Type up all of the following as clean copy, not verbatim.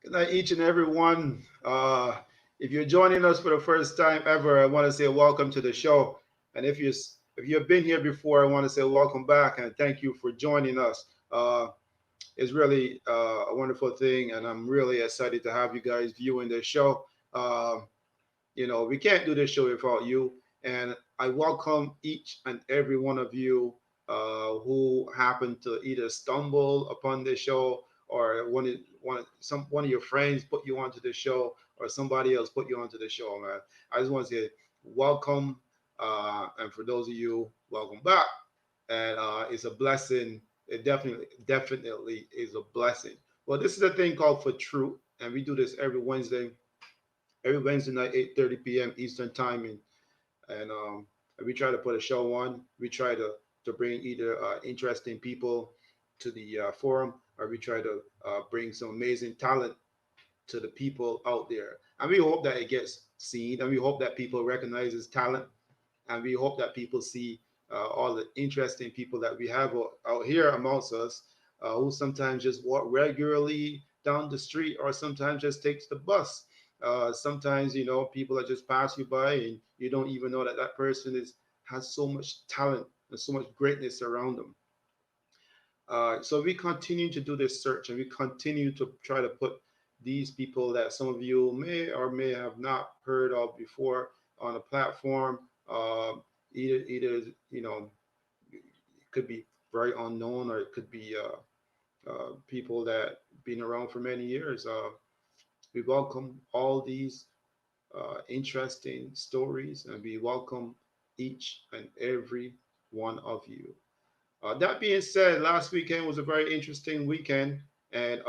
Good night, each and every one. If you're joining us for the first time ever, I want to say welcome to the show. And if you've been here before, I want to say welcome back and thank you for joining us. It's really a wonderful thing, and I'm really excited to have you guys viewing this show. Uh, we can't do this show without you. And I welcome each and every one of you who happen to either stumble upon this show or one of your friends put you onto the show or somebody else put you onto the show, man. I just want to say welcome. And for those of you, welcome back. And it's a blessing. It definitely is a blessing. Well, this is a thing called For Truth, and we do this every Wednesday night, 8:30 p.m. Eastern time, and we try to put a show on. We try to bring either interesting people to the forum, or we try to bring some amazing talent to the people out there. And we hope that it gets seen, and we hope that people recognize his talent, and we hope that people see all the interesting people that we have out here amongst us, who sometimes just walk regularly down the street, or sometimes just takes the bus. Sometimes people that just pass you by, and you don't even know that that person is has so much talent and so much greatness around them. So we continue to do this search, and we continue to try to put these people that some of you may or may have not heard of before on a platform. Either it could be very unknown, or it could be people that been around for many years. We welcome all these interesting stories, and we welcome each and every one of you. That being said, last weekend was a very interesting weekend, and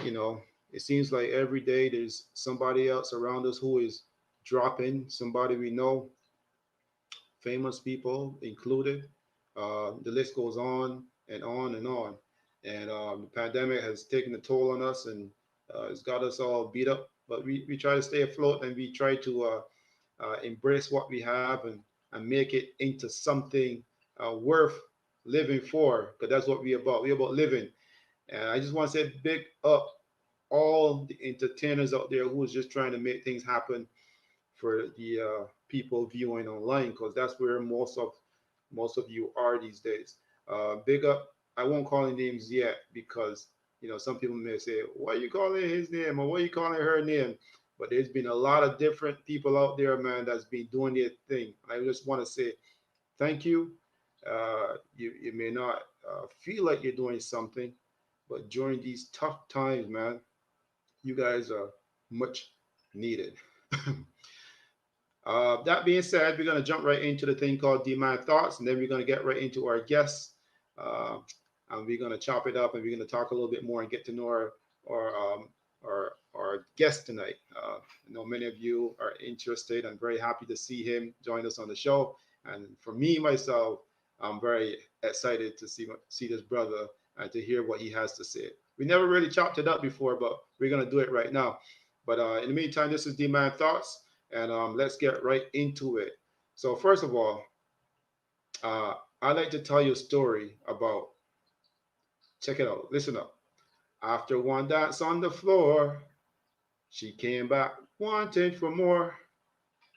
you know, it seems like every day there's somebody else around us who is dropping, somebody we know, famous people included. The list goes on and on and on. And the pandemic has taken a toll on us, and it's got us all beat up. But we try to stay afloat, and we try to embrace what we have, and make it into something worth living for, because that's what we're about. We're about living. And I just want to say big up all the entertainers out there who is just trying to make things happen for the people viewing online, because that's where most of you are these days. Big up. I won't call any names yet, because some people may say, "Why are you calling his name, or why are you calling her name?" But there's been a lot of different people out there, man, that's been doing their thing. I just want to say thank you. You may not feel like you're doing something, but during these tough times, man, you guys are much needed. That being said, we're going to jump right into the thing called Demand Thoughts, and then we're going to get right into our guests. Uh, and we're going to chop it up, and we're going to talk a little bit more and get to know our guest tonight. I know many of you are interested. I'm very happy to see him join us on the show. And for me, myself, I'm very excited to see this brother and to hear what he has to say. We never really chopped it up before, but we're going to do it right now. But in the meantime, this is Demand Thoughts, and let's get right into it. So first of all, uh, I'd like to tell you a story about. Check it out. Listen up. After one dance on the floor, she came back wanting for more.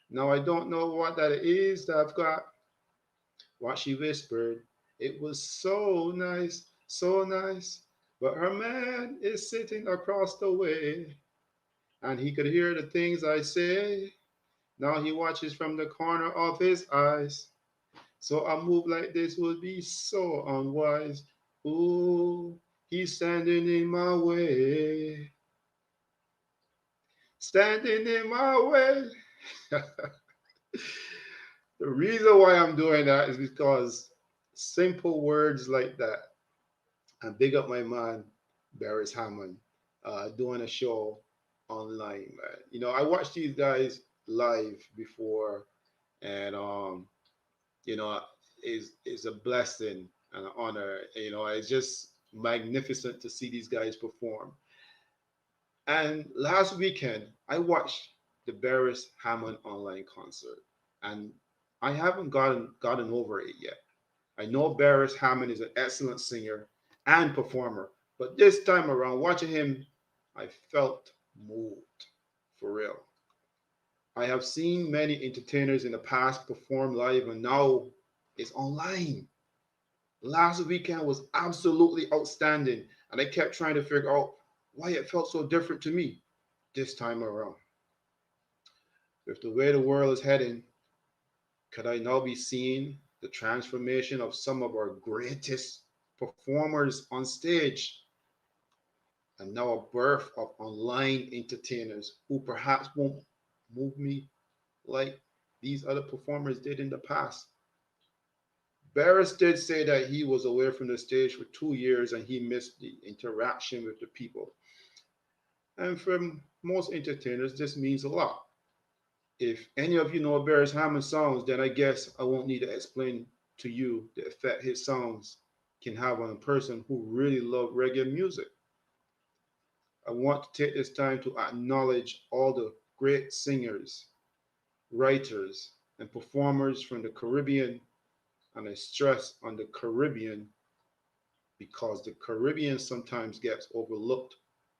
Now I don't know what that is that I've got. What she whispered, it was so nice, so nice. But her man is sitting across the way, and he could hear the things I say. Now he watches from the corner of his eyes. So a move like this would be so unwise. Ooh, he's standing in my way. Standing in my way. The reason why I'm doing that is because simple words like that, and big up my man, Barris Hammond, doing a show online, man. I watched these guys live before, and you know, is a blessing and an honor. It's just magnificent to see these guys perform. And last weekend, I watched the Barris Hammond online concert, and I haven't gotten over it yet. I know Barris Hammond is an excellent singer and performer, but this time around, watching him I felt moved for real. I have seen many entertainers in the past perform live, and now it's online. Last weekend was absolutely outstanding, and I kept trying to figure out why it felt so different to me this time around. With the way the world is heading, could I now be seeing the transformation of some of our greatest performers on stage, and now a birth of online entertainers who perhaps won't move me like these other performers did in the past? Barris did say that he was away from the stage for 2 years and he missed the interaction with the people. And for most entertainers, this means a lot. If any of you know Barris Hammond songs, then I guess I won't need to explain to you the effect his songs can have on a person who really love reggae music. I want to take this time to acknowledge all the great singers, writers, and performers from the Caribbean, and I stress on the Caribbean because the Caribbean sometimes gets overlooked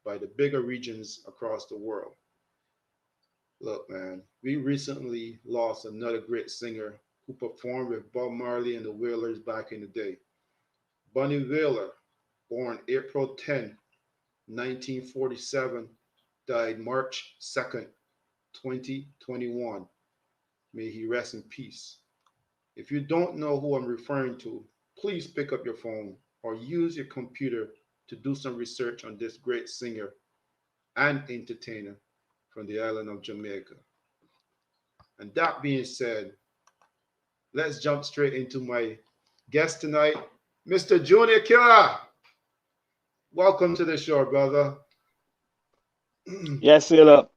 by the bigger regions across the world. Look, man, we recently lost another great singer who performed with Bob Marley and the Wailers back in the day. Bunny Wailer, born April 10, 1947, died March 2nd, 2021. May he rest in peace. If you don't know who I'm referring to, please pick up your phone or use your computer to do some research on this great singer and entertainer from the island of Jamaica. And that being said, let's jump straight into my guest tonight, Mr. Junior Killa. Welcome to the show, brother. Yes, Philip.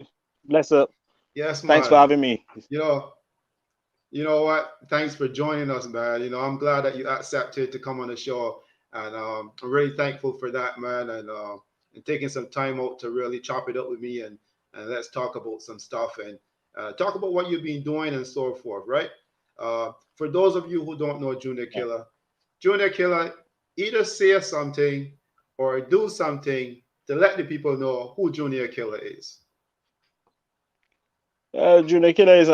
Bless up. Yes, Thanks for man. having me. You know, you know what? Thanks for joining us, man. I'm glad that you accepted to come on the show, and I'm really thankful for that, man. And taking some time out to really chop it up with me, and let's talk about some stuff and talk about what you've been doing and so forth, right? For those of you who don't know Junior Killa either say something or do something to let the people know who Junior Killa is. Junior Killa is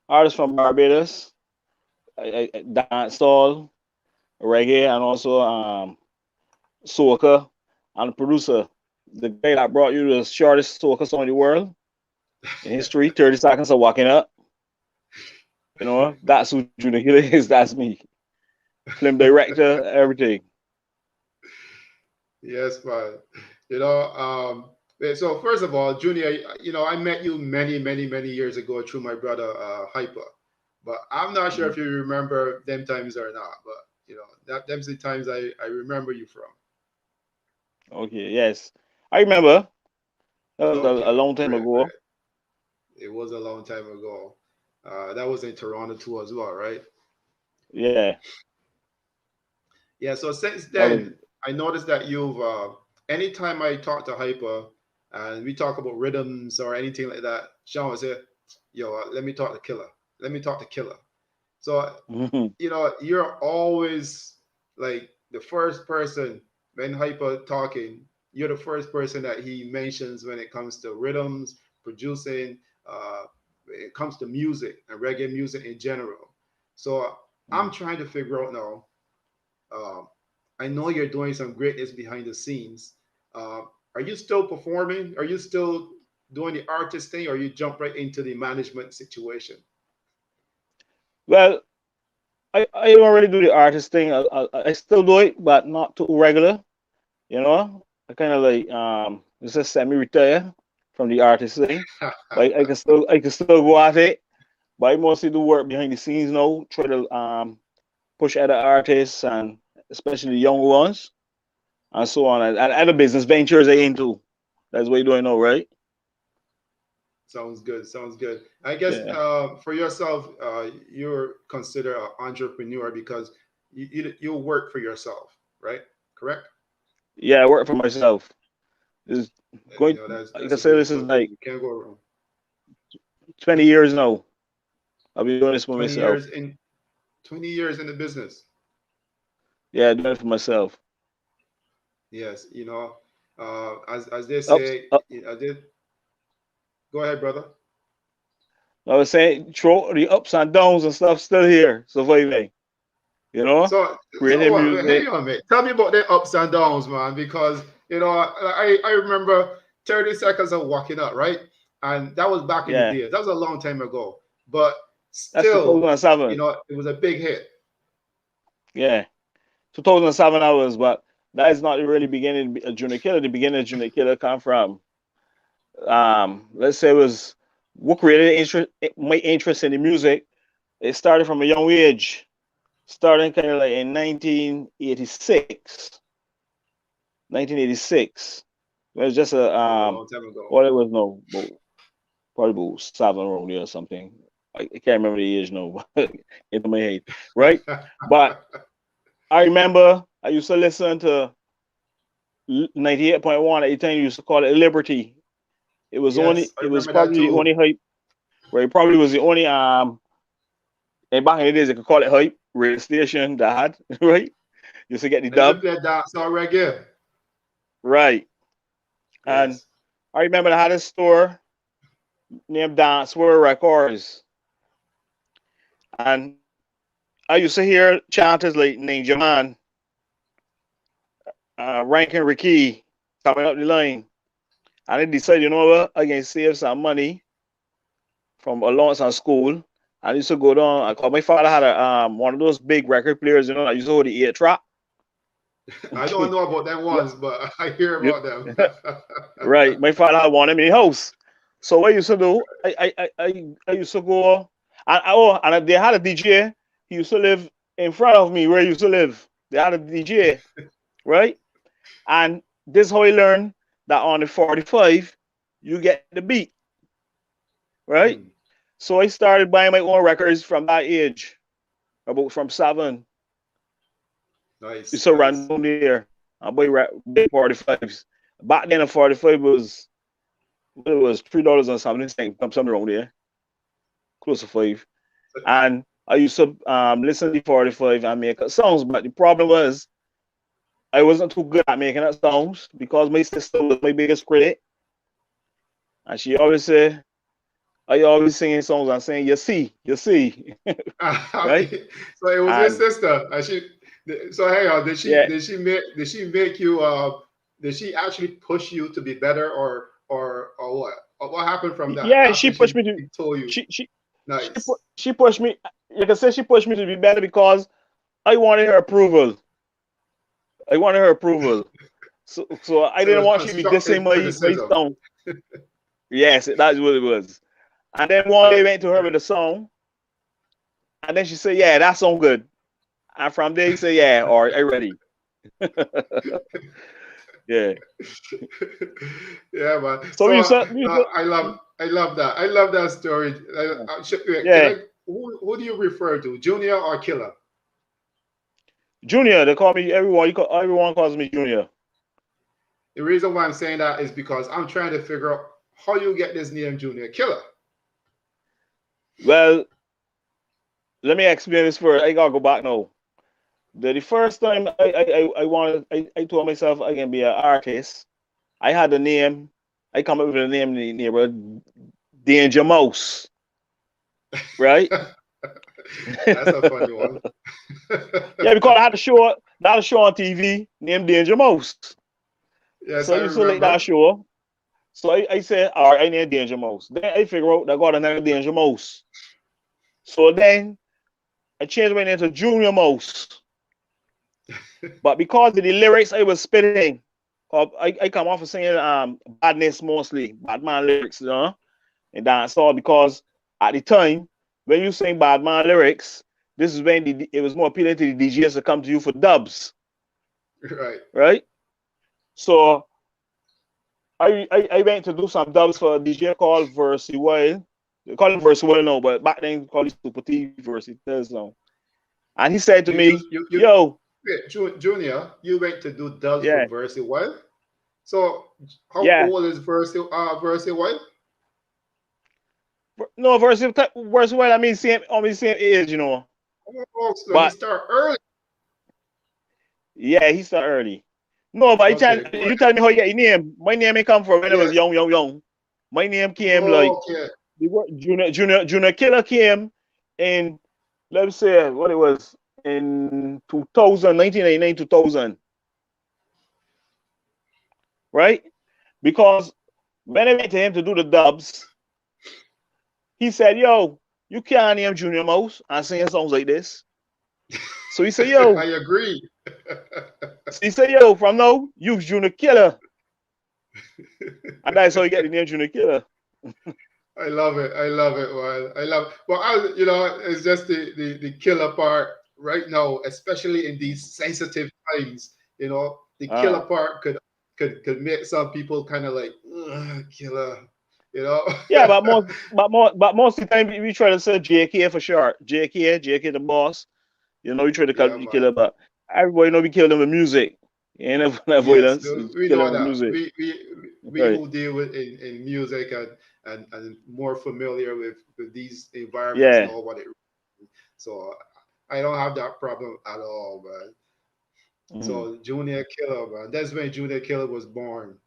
artist from Barbados. I dance all reggae and also soca and producer. The guy that brought you the shortest soca song in the world in history, 30 seconds of walking up. That's who Junior Killa is. That's me. Film director, everything. Yes, man. You know, so first of all, Junior, I met you many, many, many years ago through my brother Hyper, but I'm not sure Mhm. if you remember them times or not. But that them's the times I remember you from. Okay, yes. I remember. That was a Okay, long time great, ago. great. It was a long time ago. That was in Toronto too as well, right? Yeah, Yeah. So since that was. then, I noticed that you've. Anytime I talk to Hyper and we talk about rhythms or anything like that, Sean will say, "Yo, let me talk to Killer. Let me talk to Killer." So you're always like the first person when Hyper talking. You're the first person that he mentions when it comes to rhythms, producing, when it comes to music and reggae music in general. So I'm trying to figure out now. Um, I know you're doing some greatness behind the scenes. Uh, are you still performing? Are you still doing the artist thing, or you jump right into the management situation? Well, I don't really do the artist thing. I still do it, but not too regular. I kind of like it's a semi-retire from the artist thing, but I can still go at it. But I mostly do work behind the scenes now. Try to push other artists and especially the younger ones and so on, and other business ventures I into. That's what you're doing now, right? Sounds good. Sounds good. I guess Yeah, for yourself, you're considered an entrepreneur because you work for yourself, right? Correct. yeah. I work for myself. This going. Like I That's a said, this is beautiful thing. like You can't go wrong. 20 years now. I've been doing this for 20 myself. years in 20 years in the business. Yeah, doing it for myself. Yes, As they Ups, say, as they, go ahead, brother. I was saying, throw the ups and downs and stuff still here, surviving. You know, So creating what? music. Hang on, mate. Tell me about the ups and downs, man. Because I remember 30 seconds of walking up, right? And that was back in the Yeah, day. That was a long time ago. But that's still, 2007. it was a big hit. Yeah, 2007 hours, but that is not really beginning of Junior Killa. The beginning of Junior Killa come from, let's say, it was what created my interest in the music. It started from a young age, starting kind of like in 1986. 1986. It was just a Oh, a long time ago. well, it was no, probably about 7 around there or something. I can't remember the age now, into my head, right? But I remember I used to listen to 98.1 at the time. You used to call it Liberty. Yes, I It was remember that probably the too. only hype, where it probably was the only and back in the days they could call it hype radio station that had, right? Used to get the I used to dub, play dancehall reggae. right? And Yes. I remember I had a store named Dance World Records, and I used to hear chanters like Ninja Man, Rankin Ricky coming up the line. And I decided, you know what, I can save some money from allowance on school. I used to go down. I called my father had a one of those big record players, I used to hold the 8 track. I don't know about them Yeah, ones, but I hear yeah. about them. Right. My father had one in the house. So what I used to do, I used to go and they had a DJ. He used to live in front of me where I used to live. They had a DJ, right? And this is how I learned that on the 45, you get the beat, right? Mm, So I started buying my own records from that age, about from 7. nice, Used to run nice. down there and buy 45s. Back then, a 45 was, it was $3 and something, something around there, close to 5. And I used to listen to 45 and make up songs, but the problem was I wasn't too good at making up songs because my sister was my biggest critic, and she always said, "I always singing songs and saying, you see, right?" So it was your And sister, and so hang on. yeah, Did she make you? Did she actually push you to be better, or what? What happened from that yeah, after she pushed me to she told you? she she Nice. she pushed me. Like I said, she pushed me to be better because I wanted her approval. I wanted her approval. So I So it didn't was want she to be dissing constructive my criticism. song. Yes, that's what it was. And then one day I Nice. went to her with a song, and then she said, "Yeah, that song good." And from there, he said, "Yeah, all right, I ready." Yeah. Yeah, man. So So you said, I love that. I love that story. Can yeah, I? Who do you refer to, Junior or Killer? Junior. They call me everyone. Everyone calls me Junior. The reason why I'm saying that is because I'm trying to figure out how you get this name, Junior Killer. Well, let me explain this first. I gotta go back now. The first time I wanted, I told myself I can be an artist. I had a name. I come up with a name in the neighborhood, Danger Mouse, right? That's a funny one. Yeah, because I had a show on TV named Danger Mouse. Yes, So I I used to like that remember. show. So I said, all right, I need Danger Mouse. Then I figure out that I got another Danger Mouse. So then I changed my name to Junior Mouse. But because of the lyrics I was spitting, I come off of singing badness mostly, bad man lyrics, and dancehall because at the time when you sing bad man lyrics, this is when it was more appealing to the DJs to come to you for dubs, Right. right? So I went to do some dubs for a DJ called Versi Wild. They call him Versi Wild now, but back then they called it Super T Versi now. And he said to me, You "Yo, wait, Junior, you went to do dubs for yeah, Versi Wild. So how yeah, old is Versi Wild? no Versi Wild. I mean, same age. Oh, so he But start early. yeah, he started early. No, but Okay, go you ahead. tell me how you get your name. My name ain't come from when I was Yes. young. My name came like Okay. Junior Killa came in, let's say what it was in 2000, 1999, 2000, right? Because when I went to him to do the dubs, he said, "Yo, you can't name Junior Mouse and sing songs like this." So he said, I "Yo," agree. from now, use Junior Killa. And that's how you get the name Junior Killa. I love it. I love it. Well, I love. Well, it's just the killer part right now, especially in these sensitive times. The killer Uh, part could make some people kind of like "Ugh, killer. You know. yeah, but most of the time we try to say JK for short. JK the boss. We try to call Yeah, him man. Killer, but everybody know we kill them with music. Ain't never Yes, violence. We we kill know them with that. music. We Right. who deal with in music and more familiar with these environments Yeah. know what it. So I don't have that problem at all, man. Hmm. So Junior Killer, man. That's when Junior Killer was born.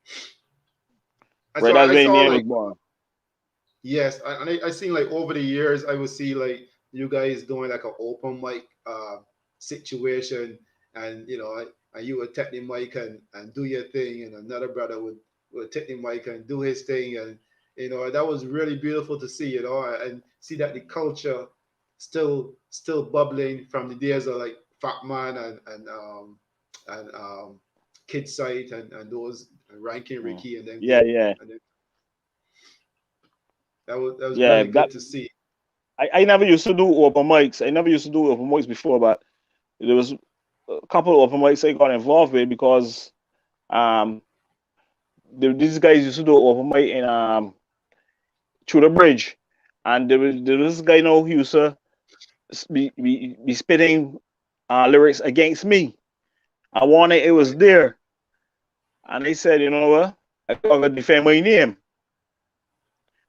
I Right. saw That's I when saw name like was born. yes, and I seen like over the years I would see like you guys doing like an open mic situation, and and you would take the mic and do your thing, and another brother would take the mic and do his thing, and that was really beautiful to see, and see that the culture still bubbling from the days of like Fat Man and Kid Sight and those Ranking Mm. Ricky and them Yeah, thing. yeah, And that was yeah. really That good to see. I never used to do open mics. I never used to do open mics before, but there was a couple of open mics I got involved with because um these guys used to do open mic in through the bridge, and there was this guy now he used to be spitting lyrics against me. I wanted it was Right. there, and they said, you know what, I gotta defend my name,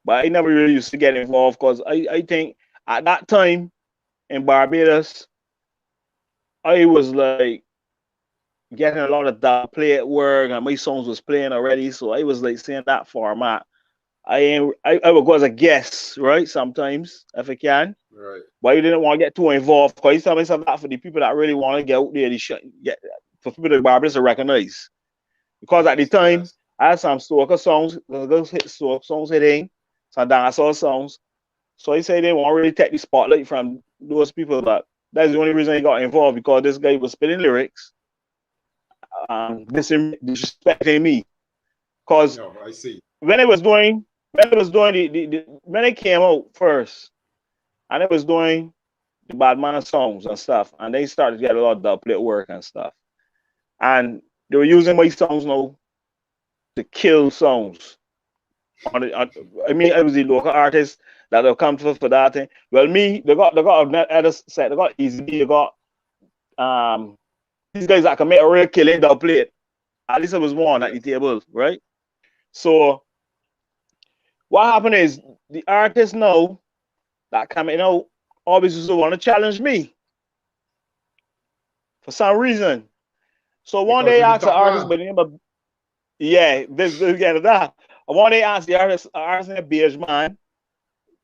but I never really used to get involved because I think at that time in Barbados I was like getting a lot of dub play at work, and my songs was playing already, so I was like saying that format. I would go as a guest, right? Sometimes if I can. Right. But you didn't want to get too involved because you tell myself that for the people that really want to get out there, get for people that Barbados to recognize. Because at the Yes. time, Yes. I had some soca songs, those hit soca songs hitting, some dancehall songs. So I say they want to really take the spotlight from those people, but that's the only reason I got involved because this guy was spitting lyrics, disrespecting me. Because No, I see. when it was doing when it came out first, and it was doing the bad man songs and stuff, and they started to get a lot of dubplate work and stuff. And they were using my songs now to kill songs. I mean, I was the local artists that have come for that thing. Well, me, they got another set. They got Easy B. They got um these guys that can make a real killing dubplate. At least it was one at the Yes. table, right? So what happened is the artists now that coming out always used to want to challenge me for some reason. So one Because day you're the I asked an top artist man. by the name of yeah, this again that. One day I asked the artist named Beige Man,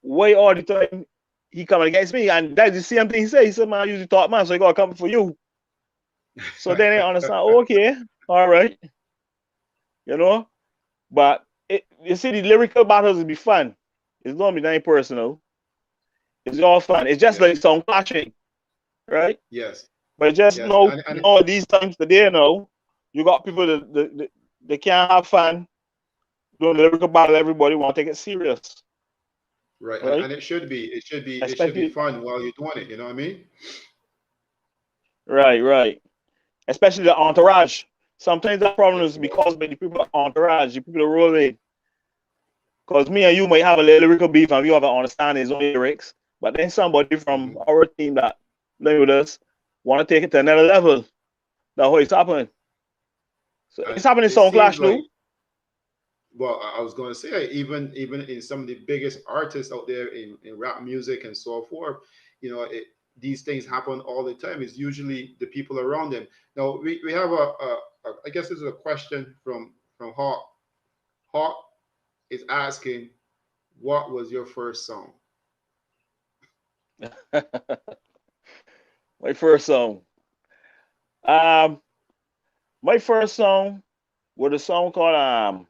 why all the time he coming against me? And that's the same thing he said. He said, man, I usually talk man, so he gotta come for you. So then they understand, okay, all right, you know. But you see, the lyrical battles will be fun. It's not be nothing personal. It's all fun. It's just Yes. like song clashing, right? Yes. But just Yes. know, And these times today, you got people that they can't have fun doing the lyrical battle. Everybody want to take it serious, right. And, right? and it should be Especially fun while you're doing it. You know what I mean? right. Especially the entourage. Sometimes that problem Yes, is bro. because by the people entourage, the people that roll with. Because me and you might have a lyrical beef and we have an understanding his own lyrics, but then somebody from Hmm. our team that play with us want to take it to another level. That's how it's happening. So And it's happening in it Sound seems Clash like, too. well, I was going to say, even in some of the biggest artists out there in rap music and so forth, these things happen all the time. It's usually the people around them. Now we have I guess this is a question from Hawk. Hawk is asking, what was your first song? My first song. Um, my first song was a song called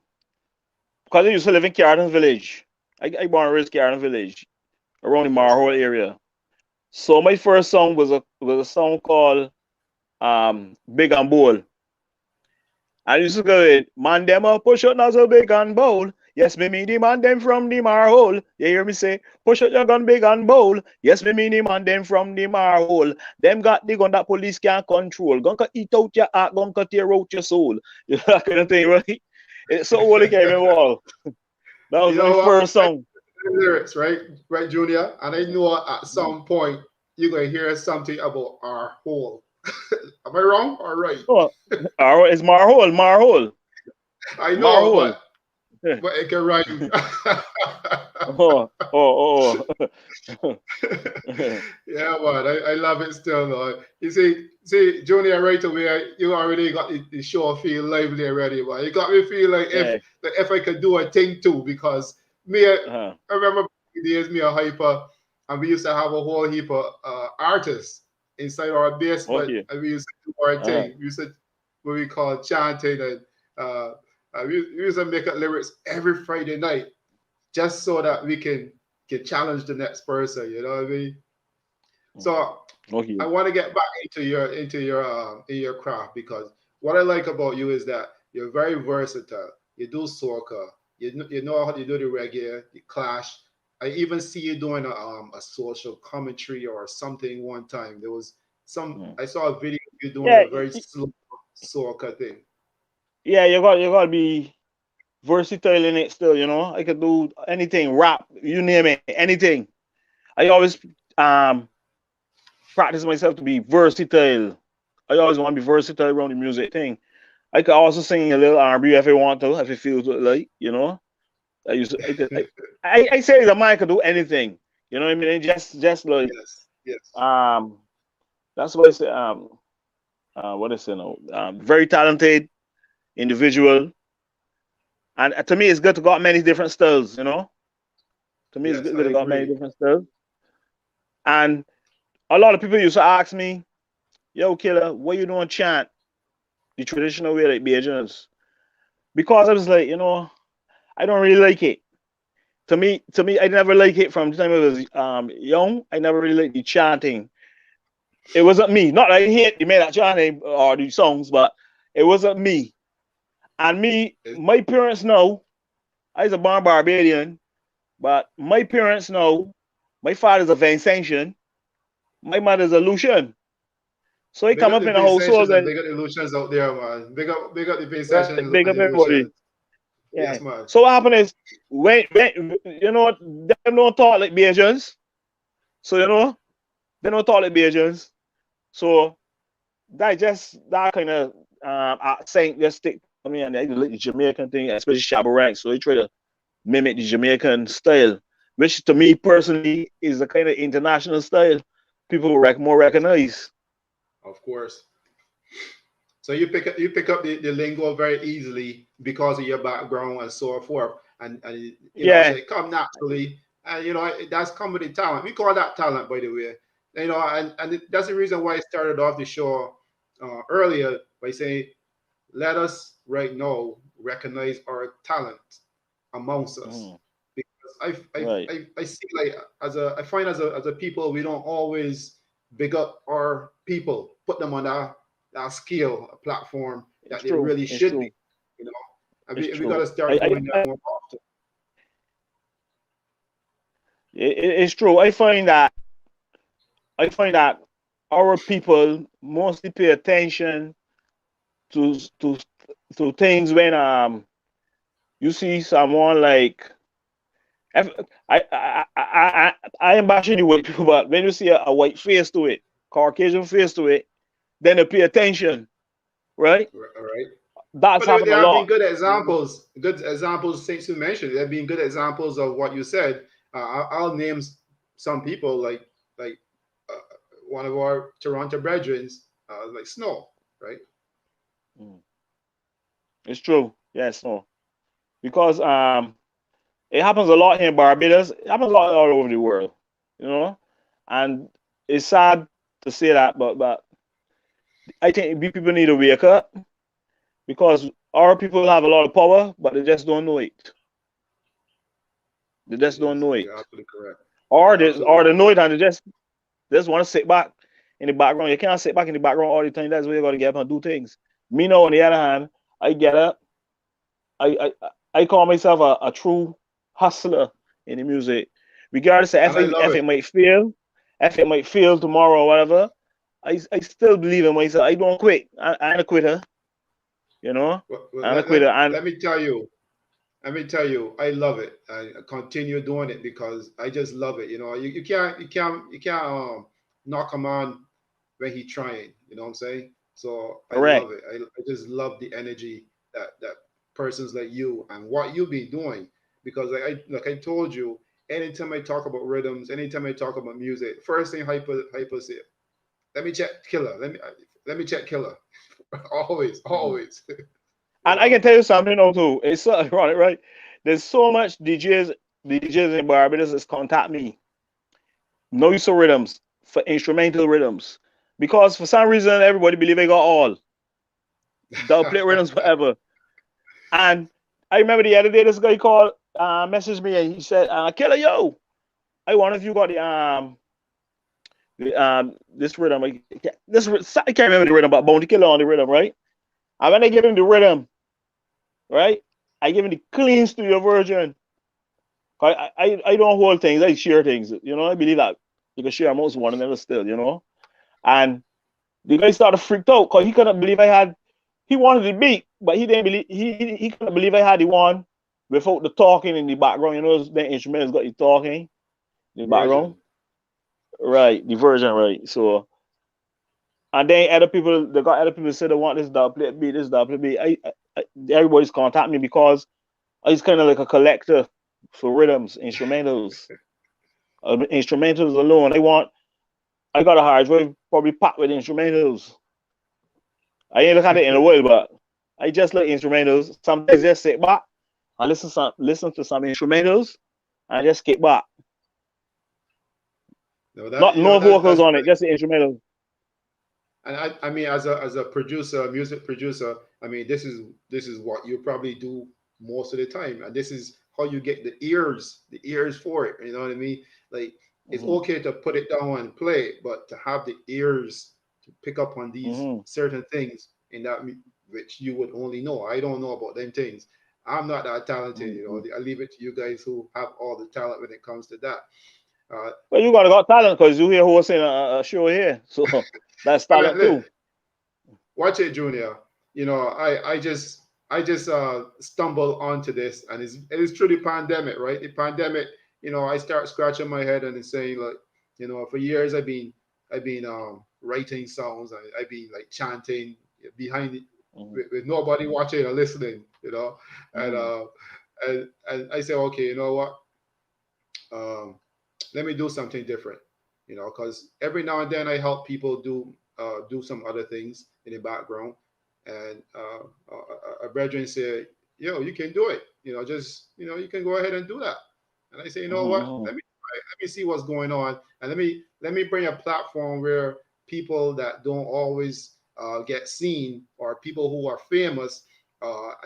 because I used to live in Carrollton Village. I born and raised Carrollton Village around the Yes, Marhole man. area. So my first song was a song called Big and Bold. I used to go in, man them a push out nozzle big and bold. Yes, me mean the man them from the Marhole. You hear me say, push out your gun big and bold. Yes, me mean the man them from the Marhole. Them got the gun that police can't control. Gun eat out your heart, gun tear out your soul. You know, that kind of thing, right? It's so all the game involved. That was You my know what? first song. Lyrics, right? Right, Junior? And I know at Mm. some point you're going to hear something about our hole. Am I wrong or right? Oh, it's Marhole, Marhole, I know, Marhole. but it can rhyme. Oh. Yeah, man, I love it still, though. You see, Junior, right away, you already got the show feel lively already, man. You got me feel Yeah. like if I could do a thing too, because me, I Uh-huh. remember back in the days, me a hyper, and we used to have a whole heap of artists inside our basement, Okay. and we used to do our Uh-huh. thing. We used to what we call chanting, and we used to make up lyrics every Friday night just so that we can challenge the next person. You know what I mean? So I Okay. want to get back in your craft because what I like about you is that you're very versatile. You do soca, you know how to do the reggae, the clash. I even see you doing a social commentary or something one time. There was some Mm. I saw a video of you doing Yeah, a very slow soca thing. yeah, you gotta be versatile in it still, you know. I could do anything, rap, you name it, anything. I always um practice myself to be versatile. I always want to be versatile around the music thing. I could also sing a little R&B if I want to, if it feels like, you know. I used to, I could I say that man could do anything. You know what I mean? And just like Yes, yes. um that's what I say what I say now. Very talented individual. And to me, it's good to got many different styles, you know. To me, it's Yes, good, I good to got many agree. different styles. And a lot of people used to ask me, "Yo, Killer, what you doing chant the traditional way like Bajans?" Because I was like, you know, I don't really like it. To me, I never like it from the time I was young. I never really liked the chanting. It wasn't me. Not that I hate the that chanting or the songs, but it wasn't me. And me, It's, my parents know I was a born Barbadian, but my parents know my father's a Vincentian, my mother's a Lucian. So he big come up up the in a Pay household Sessions and that big up the Illusions out there, man. Big up the Pay right, Sessions big and up the everybody. Illusions. Yeah. Yes, man. So what happened is when you know them don't talk like Bajans. So you know they don't talk like Bajans. So that kind of accent just stick to me, and they like the Jamaican thing, especially Shabba Ranks. So they try to mimic the Jamaican style, which to me personally is a kind of international style. People more Yes, recognize. of course. So you pick up the lingo very easily because of your background and so forth, and you know, so Yeah, it come naturally, and you know that's comedy talent. We call that talent, by the way. You know, that's the reason why I started off the show earlier by saying, let us right now recognize our talent amongst us mhm, because right. I see like I find as a people we don't always big up our people, put them on that scale, a platform that It's they true. really It's should be, true. you know. And It's we got true. to start doing that more often. It's true. I find that our people mostly pay attention to to to things when you see someone like if, I am bashing the white people, but when you see a white face to it, Caucasian face to it, then they pay attention, right? All right. That's But happened there a have been lot. good examples since you mentioned. There have been good examples of what you said. I'll name some people like uh, one of our Toronto brethren, like Snow, right? Mm. It's true. Yes, no. Because it happens a lot here in Barbados. It happens a lot all over the world, you know. And it's sad to say that, but I think people need to wake up because our people have a lot of power, but they just don't know it. They just don't Yes, know you're it, absolutely correct. or You're they absolutely know it correct. and they just want to sit back in the background. You can't sit back in the background all the time. That's where you got to get up and do things. Me now, on the other hand, I get up. I call myself a true hustler in the music, regardless of And I love it. if it might fail tomorrow or whatever. I still believe in myself. I don't quit. I ain't a quitter, you know. Well, I'm a quitter, and let me tell you. Let me tell you, I love it. I continue doing it because I just love it. You know, you can't knock him on when he's trying. You know what I'm saying? So I correct. love it. I just love the energy that persons like you and what you've been doing. Because like I told you, anytime I talk about rhythms, anytime I talk about music, first thing hyper say, let me check Killer. Let me check Killer. Always, Mhm. always. You And I know. can tell you something also. It's so ironic, right? There's so much DJs in Barbados that's contact me. No use of rhythms for instrumental rhythms. Because for some reason everybody believe I got all. They'll play rhythms forever. And I remember the other day this guy called messaged me and he said, Killer, yo, I wonder if you got this rhythm. I can't remember the rhythm, but Bounty Killer on the rhythm, right? And when I give him the rhythm, right? I give him the clean studio version. I don't hold things, I share things. You know, I believe that you can share most one and never still, you know. And the guy started freaked out because he couldn't believe he wanted the beat, but he couldn't believe I had the one without the talking in the background. You know, the instrumentals got you talking in the background. Version. Right, the version, right. So and then other people say they want this double plate beat, this double plate beat. Everybody's contact me because I was kind of like a collector for rhythms, instrumentals alone. I got a hard drive probably packed with instrumentals. I ain't look at it in a while, but I just like instrumentals. Sometimes just sit back and listen to some instrumentals and just kick back. No, Not no vocals on it, just the instrumentals. and I mean, as a producer, music producer, I mean, this is what you probably do most of the time, and this is how you get the ears for it. You know what I mean? Like it's Hmm. okay to put it down and play it, but to have the ears to pick up on these Hmm. certain things in which you would only know. I don't know about them things. I'm not that talented. You Hmm. know, I leave it to you guys who have all the talent when it comes to that. Uh, Well, you gotta got talent because you hear hosting a show here, so that's talent too. watch it, Junior. You know, I just stumbled onto this, and it is through the pandemic, right? The pandemic, I start scratching my head and saying, like, for years I've been writing songs, and I've been like chanting behind it Hmm. with nobody watching or listening, and Hmm. and I say, okay, you know what? Um, Let me do something different, because every now and then I help people do some other things in the background, and a brethren say, "Yo, you can do it. Just you can go ahead and do that." And I say, "You know what? Hmm. Let me see what's going on, and let me bring a platform where people that don't always get seen, or people who are famous,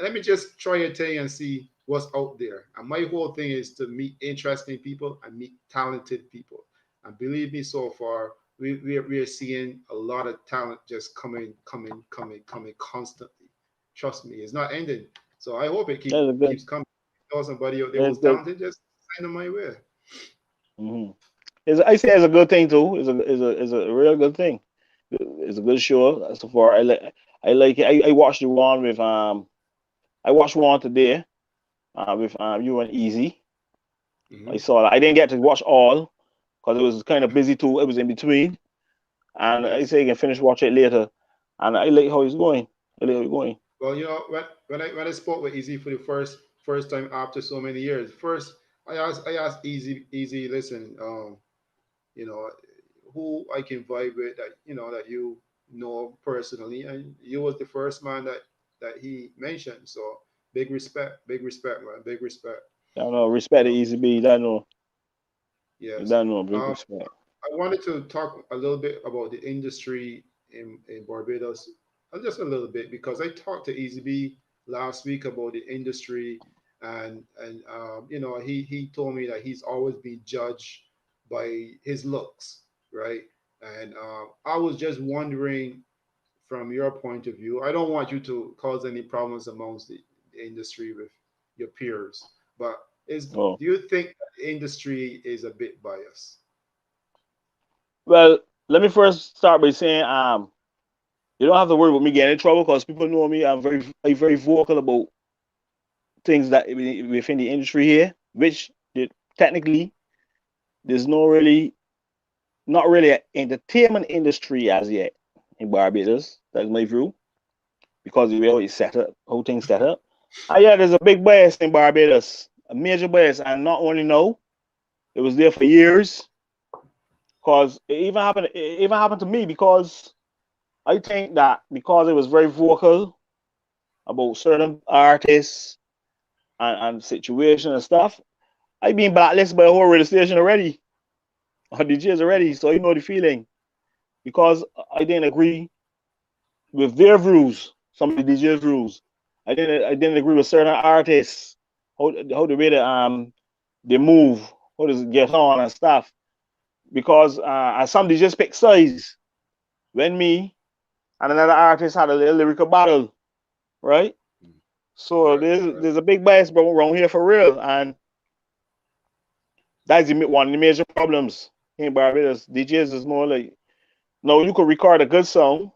let me just try a thing and see what's out there." And my whole thing is to meet interesting people and meet talented people. And believe me, so far we are seeing a lot of talent just coming constantly. Trust me, it's not ending. So I hope it That's a good. keeps coming. If you know somebody out there That's who's good. talented, just send them my way. Hmm. I say it's a good thing too. It's a real good thing. It's a good show. So far, I like it. I watched the one with I watched one today with you and Easy. I Hmm. saw that. I didn't get to watch all because it was kind of busy too. It was in between, and I Yes. say I can finish watch it later. And I like how he's going. I like how he's going. Well, when I spoke with Easy for the first time after so many years, first I asked Easy, listen, you know, who I can vibe with, that you know personally, and you was the first man that that he mentioned. So big respect, man, big respect. I don't know, You respect the know, Easy B. That know, yes. that know, big Um, respect. I wanted to talk a little bit about the industry in Barbados, just a little bit, because I talked to Easy B last week about the industry, and you know, he told me that he's always been judged by his looks, right? And I was just wondering, from your point of view, I don't want you to cause any problems amongst the industry with your peers, but Oh. do you think the industry is a bit biased? Well, let me first start by saying you don't have to worry about me getting in trouble because people know me. I'm very vocal about things that within the industry here, which technically there's no really not really an entertainment industry as yet in Barbados. That's my view because the way how it's set up, how things set up. And yeah, there's a big bias in Barbados, a major bias, and not only now, it was there for years. Because it even happened to me because I think that because it was very vocal about certain artists and situation and stuff, I been blacklisted by a whole radio station already, or DJs already. So you know the feeling because I didn't agree with their views, some of the DJs' rules. I didn't agree with certain artists, how the way they move, how does it get on and stuff. Because some DJs pick sides when me and another artist had a little lyrical battle, right? So Right, right. there's a big bias around here for real, and that's one of the major problems in Barbados. DJs is more like no, you could record a good song,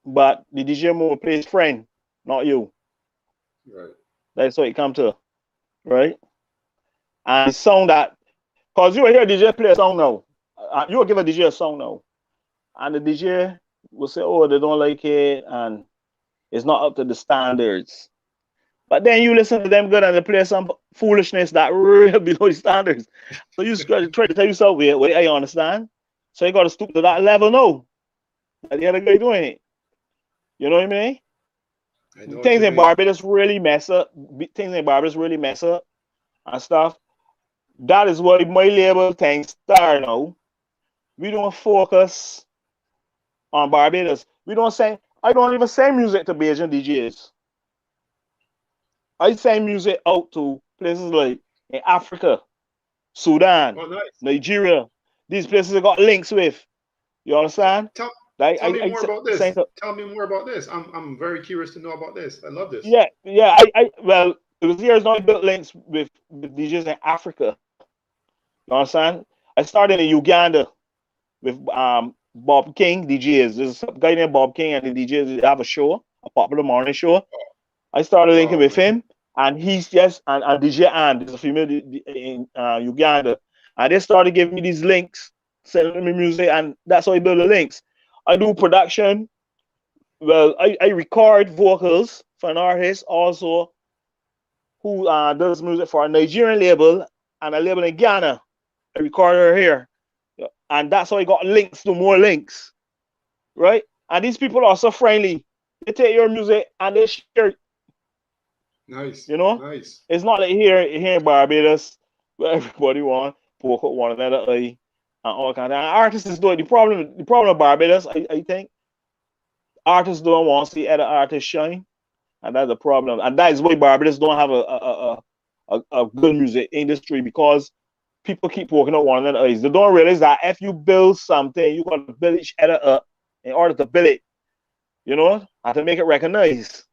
but the DJ more plays friend, not you. Right. That's what it come to, right? And the song that, cause you will hear a DJ play a song now, you will give a DJ a song now, and the DJ will say, oh, they don't like it, and it's not up to the standards. But then you listen to them good and they play some foolishness that really below the standards. So you try to tell yourself, wait, I understand. So you got to stoop to that level now. That the other guy doing it. You know what I mean? I know what Things you in mean. Barbados really mess up. Things in Barbados really mess up and stuff. That is why my label things start now. We don't focus on Barbados. We don't send. I don't even send music to Bajan DJs. I send music out to places like in Africa, Sudan, Oh, nice. Nigeria. These places I got links with. You So understand? Like tell me more about send this. to, Tell me more about this. I'm very curious to know about this. I love this. yeah. Well, it was years now I built links with DJs in Africa. You understand? I started in Uganda with Bob King DJs. There's a guy named Bob King and the DJs have a show, a popular morning show. I started linking Wow, with man. him, and he's just and DJ Ann, there's a female in Uganda, and they started giving me these links, sending me music, and that's how I build the links. I do production. Well, I record vocals for an artist also who does music for a Nigerian label and a label in Ghana. I record her here, and that's how I got links to more links, right? And these people are so friendly. They take your music and they share it. Nice, You know, nice. it's not like here in Barbados where everybody want poke at one another eye and all kind of. And artists is doing the problem of Barbados. I think artists don't want to see other artists shine, and that's a problem. And that is why Barbados don't have a good music industry because people keep poking at one another eyes. They don't realize that if you build something, you got to build each other up in order to build it. You know, and to make it recognized,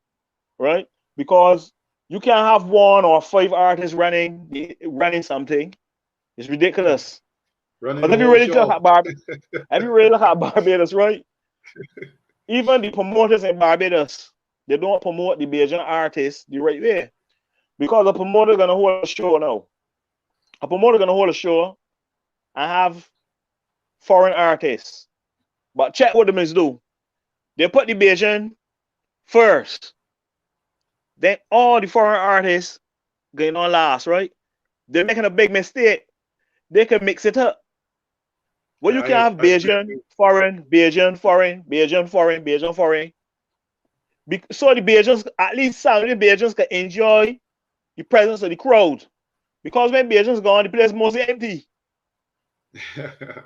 right? Because you can't have one or five artists running something. It's ridiculous. Running But the whole show. if you really look at Barbados, right? Even the promoters in Barbados, they don't promote the Bajan artists the right way. Because a promoter gonna hold a show now. A promoter gonna hold a show and have foreign artists. But check what they do. They put the Bajan first. Then all the foreign artists going on last, right? They're making a big mistake. They can mix it up. Well, you can have I agree with Bajan, you. foreign, Bajan, foreign, Bajan, foreign, Bajan, foreign. So the Bajans, at least some of the Bajans can enjoy the presence of the crowd. Because when Bajans gone, the place mostly empty. And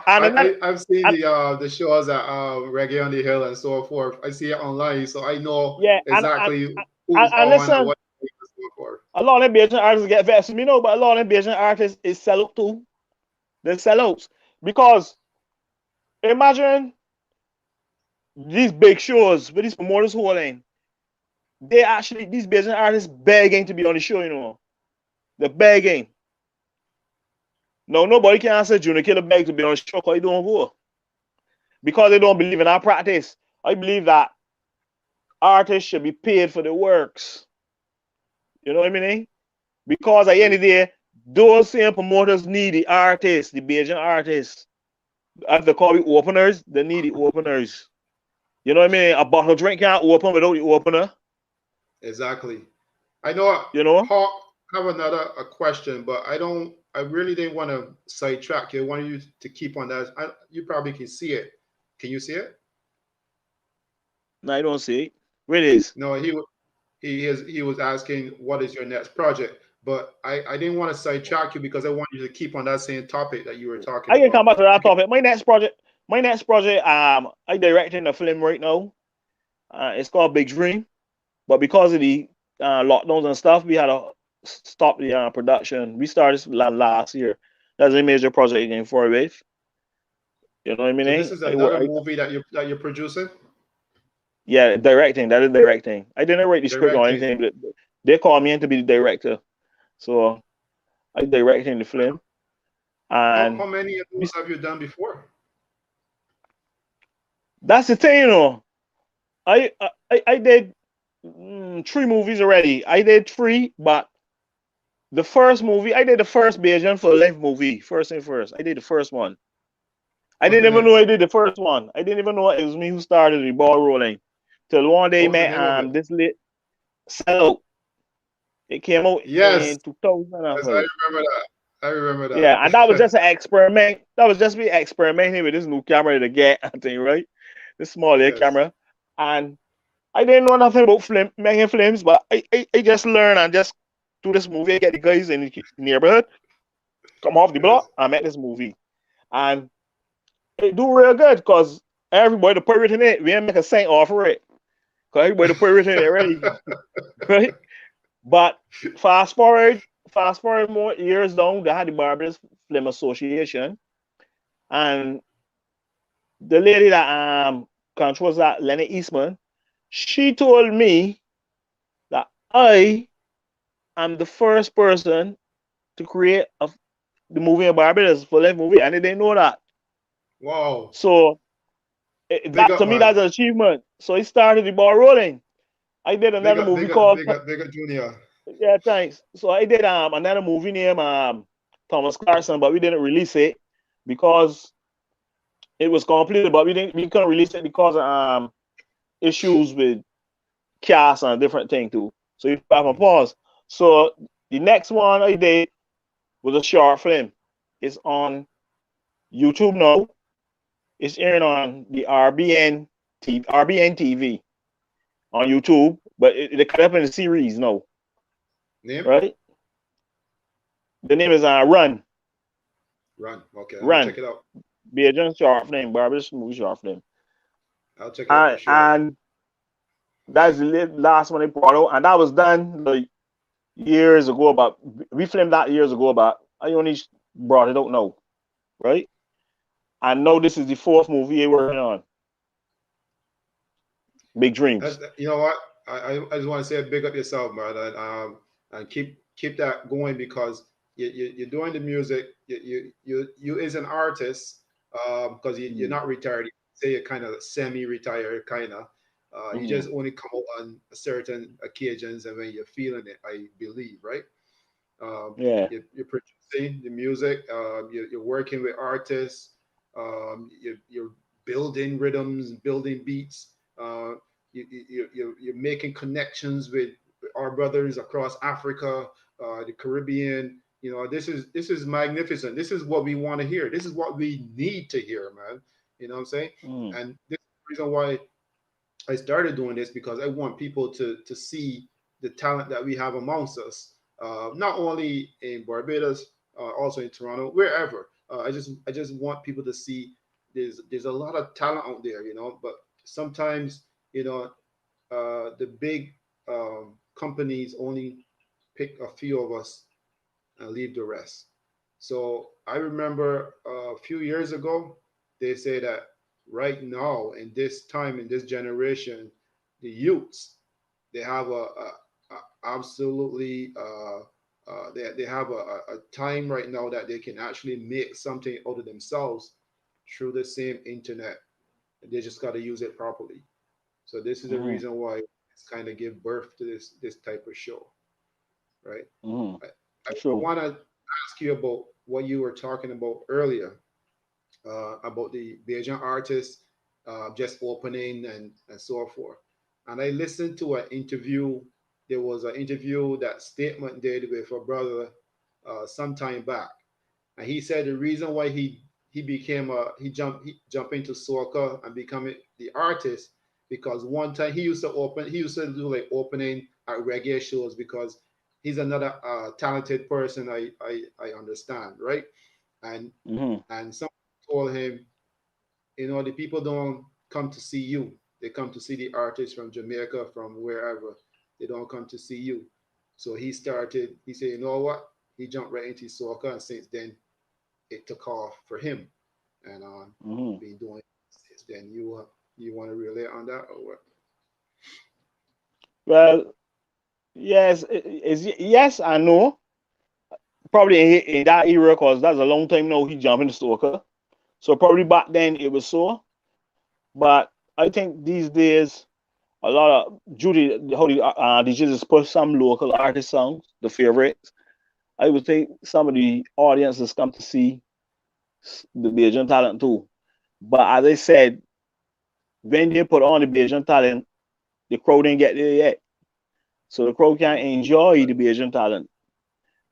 another, I've seen and, the shows at Reggae on the Hill and so forth. I see it online, so I know yeah, exactly who's and on and listen, what and so forth. a lot of them Bajan artists get vexed with me, no, but a lot of them Bajan artists is sell out too. They sell out. Because imagine these big shows with these promoters holding, they actually, these Bajan artists begging to be on the show, you know. They're begging. No, nobody can answer Junior Killa beg to be on the show because he don't go. Because they don't believe in our practice. I believe that artists should be paid for their works. You know what I mean? Because at the end of the day, those same promoters need the artists, the Bajan artists. As they call it openers, they need the openers. You know what I mean? A bottle of drink can't open without the opener. Exactly. I know. You know? Hawk, I have another a question, but I don't. I really didn't want to sidetrack you. I want you to keep on that. You probably can see it. Can you see it? No, I don't see it. Where it is? No, he was asking what is your next project, but I didn't want to sidetrack you because I want you to keep on that same topic that you were talking I can come about. back to that topic. My next project, I directing a film right now. It's called Big Dream. But because of the lockdowns and stuff, we had to stop the production. We started last year. That's a major project again for with. You know what I mean? So this is another movie that you're producing, Yeah, directing. That is directing. I didn't write the script or directing. anything, but they called me in to be the director. So I directing the film. How And many of we, those have you done before? that's the thing, you know. I did 3 movies already. I did 3, but the first movie, I did the first Bajan full length movie. First and first. I did the first one. I What's the didn't even name? know I did the first one. I didn't even know it was me who started the ball rolling. Till one day, What was the man, name of it? this lit Sell. It came out Yes, in 2000. yes, I remember that. I remember Yeah, and that was that. just an experiment. That was just me experimenting with this new camera to get, I think, right? This small little Yes, camera. And I didn't know nothing about making films, but I just learned and just do this movie. I get the guys in the neighborhood, come off the block, yes. I met this movie. And it do real good because everybody put it in it. We didn't make a cent off of it. Because everybody put it in it already. Right? But fast forward more years down, they had the Barbados Film Association. And the lady that controls that, Lenny Eastman, she told me that I am the first person to create the movie in Barbados, full length movie, and they didn't know that. Wow. So Big that up, to me man. that's an achievement. So he started the ball rolling. I did Big another up, movie big up, called big up, big up, Junior. Yeah, thanks. So I did another movie named Thomas Carson, but we didn't release it because it was completed, but we couldn't release it because of issues with cast and different thing too. So we put on Mhm. pause. So the next one I did was a short film. It's on YouTube now. It's airing on the RBN TV on YouTube, but they cut up in a series now, Name? right? The name is Run. Run. Okay, I'll Run. check it out. Be a just short film, Barbados movie short film. I'll check it out for sure. And that's the last one they brought out, and that was done like years ago. About we filmed that years ago. About I only brought it out now, right? And now this is the 4th movie we're working on. Big Dreams. You know what? I just want to say big up yourself, man, and keep that going because you're doing the music. You as an artist, because you're Mm-hmm. not retired. You say you're kind of semi-retired, kind of. You Mm-hmm. just only come out on certain occasions and when you're feeling it. I believe, right? Yeah. You're producing the music. You're working with artists. You're building rhythms, building beats. You're making connections with our brothers across Africa, the Caribbean. This is magnificent. This is what we want to hear. This is what we need to hear, man. You know what I'm saying? Mm-hmm. And this is the reason why I started doing this because I want people to see the talent that we have amongst us, not only in Barbados, also in Toronto, wherever. I just want people to see there's a lot of talent out there, you know. But sometimes, you know, the big companies only pick a few of us and leave the rest. So I remember a few years ago, they say that right now, in this time, in this generation, the youths, they have a absolutely they have a time right now that they can actually make something out of themselves through the same internet. They just got to use it properly. So this is the Mm-hmm. reason why it's kind of give birth to this type of show, right? Mm-hmm. I True. want to ask you about what you were talking about earlier, about the Bajan artists just opening and so forth. And I listened to an interview. There was an interview that Statement did with a brother some time back, and he said the reason why he jumped into soca and becoming the artist because one time he used to do like opening at reggae shows because he's another talented person I understand, right? and Mm-hmm. and someone told him, you know, the people don't come to see you. They come to see the artists from Jamaica, from wherever. They don't come to see you. So he said, you know what? He jumped right into soccer, and since then, it took off for him. And Mm-hmm. been doing it since then. You want to relate on that or what? Well, yes, yes, I know. Probably in that era, cause that's a long time now. He jumped into soccer, so probably back then it was so. But I think these days a lot of Judy, how the just push some local artist songs, the favorites. I would think some of the audiences come to see the Bajan talent too. But as I said, when they put on the Bajan talent, the crowd didn't get there yet. So the crowd can't enjoy the Bajan talent.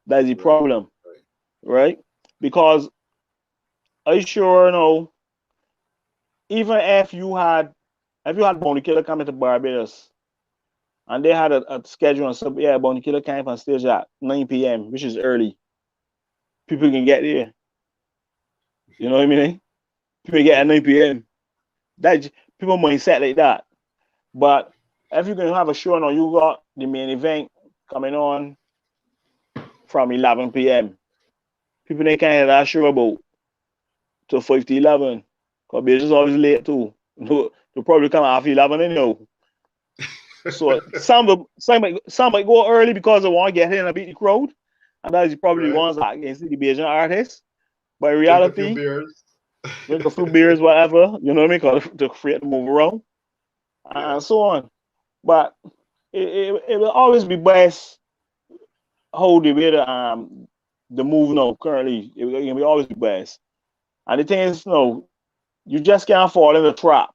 That's the Right, problem, right. right? Because I sure know, even if you had Bounty Killer coming to Barbados and they had a schedule and stuff, yeah, Bounty Killer came on stage at 9 p.m., which is early. People can get there. You know what I mean? People get at 9 p.m. That people mindset like that. But if you're gonna have a show now, you got the main event coming on from 11 p.m. People they can't have that show about to 5 to 11. Because business always late too. They'll probably come after 11 anyhow. So some might go early because they want to get in and beat the crowd. And that's probably the Right. ones that can see the Bajan artists. But in Drink a few reality, beers. drink a few beers, whatever, you know what I mean? Cause to create the move around and Yes. so on. But it will always be best how the move now currently. It will always be best. And the thing is, you just can't fall in the trap.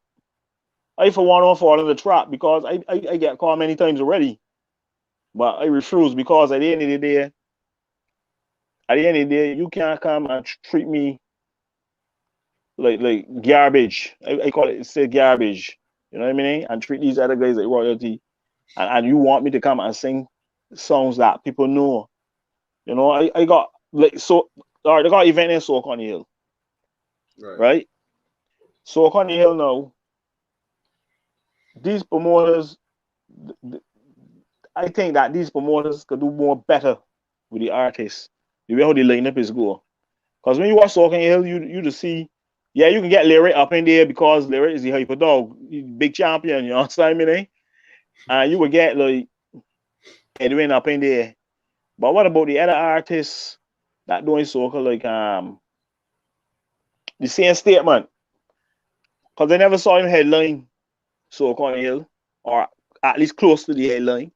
I for one don't fall in the trap because I get caught many times already. But I refuse because at the end of the day, you can't come and treat me like garbage. I call it say garbage. You know what I mean? And treat these other guys like royalty. And you want me to come and sing songs that people know. You know, I got like so all right, they got an event in Soak on the Hill, Right. right? Soak on the Hill now, these promoters I think that these promoters could do more better with the artists, the way how the lineup is go. Because when you watch Soak on the Hill, you just see, yeah, you can get Lyric up in there because Lyric is the hyper dog, big champion, you know what I mean? And you would get like Edwin up in there. But what about the other artists that doing soca like the same statement? Because I never saw him headline soca on the hill, or at least close to the headline.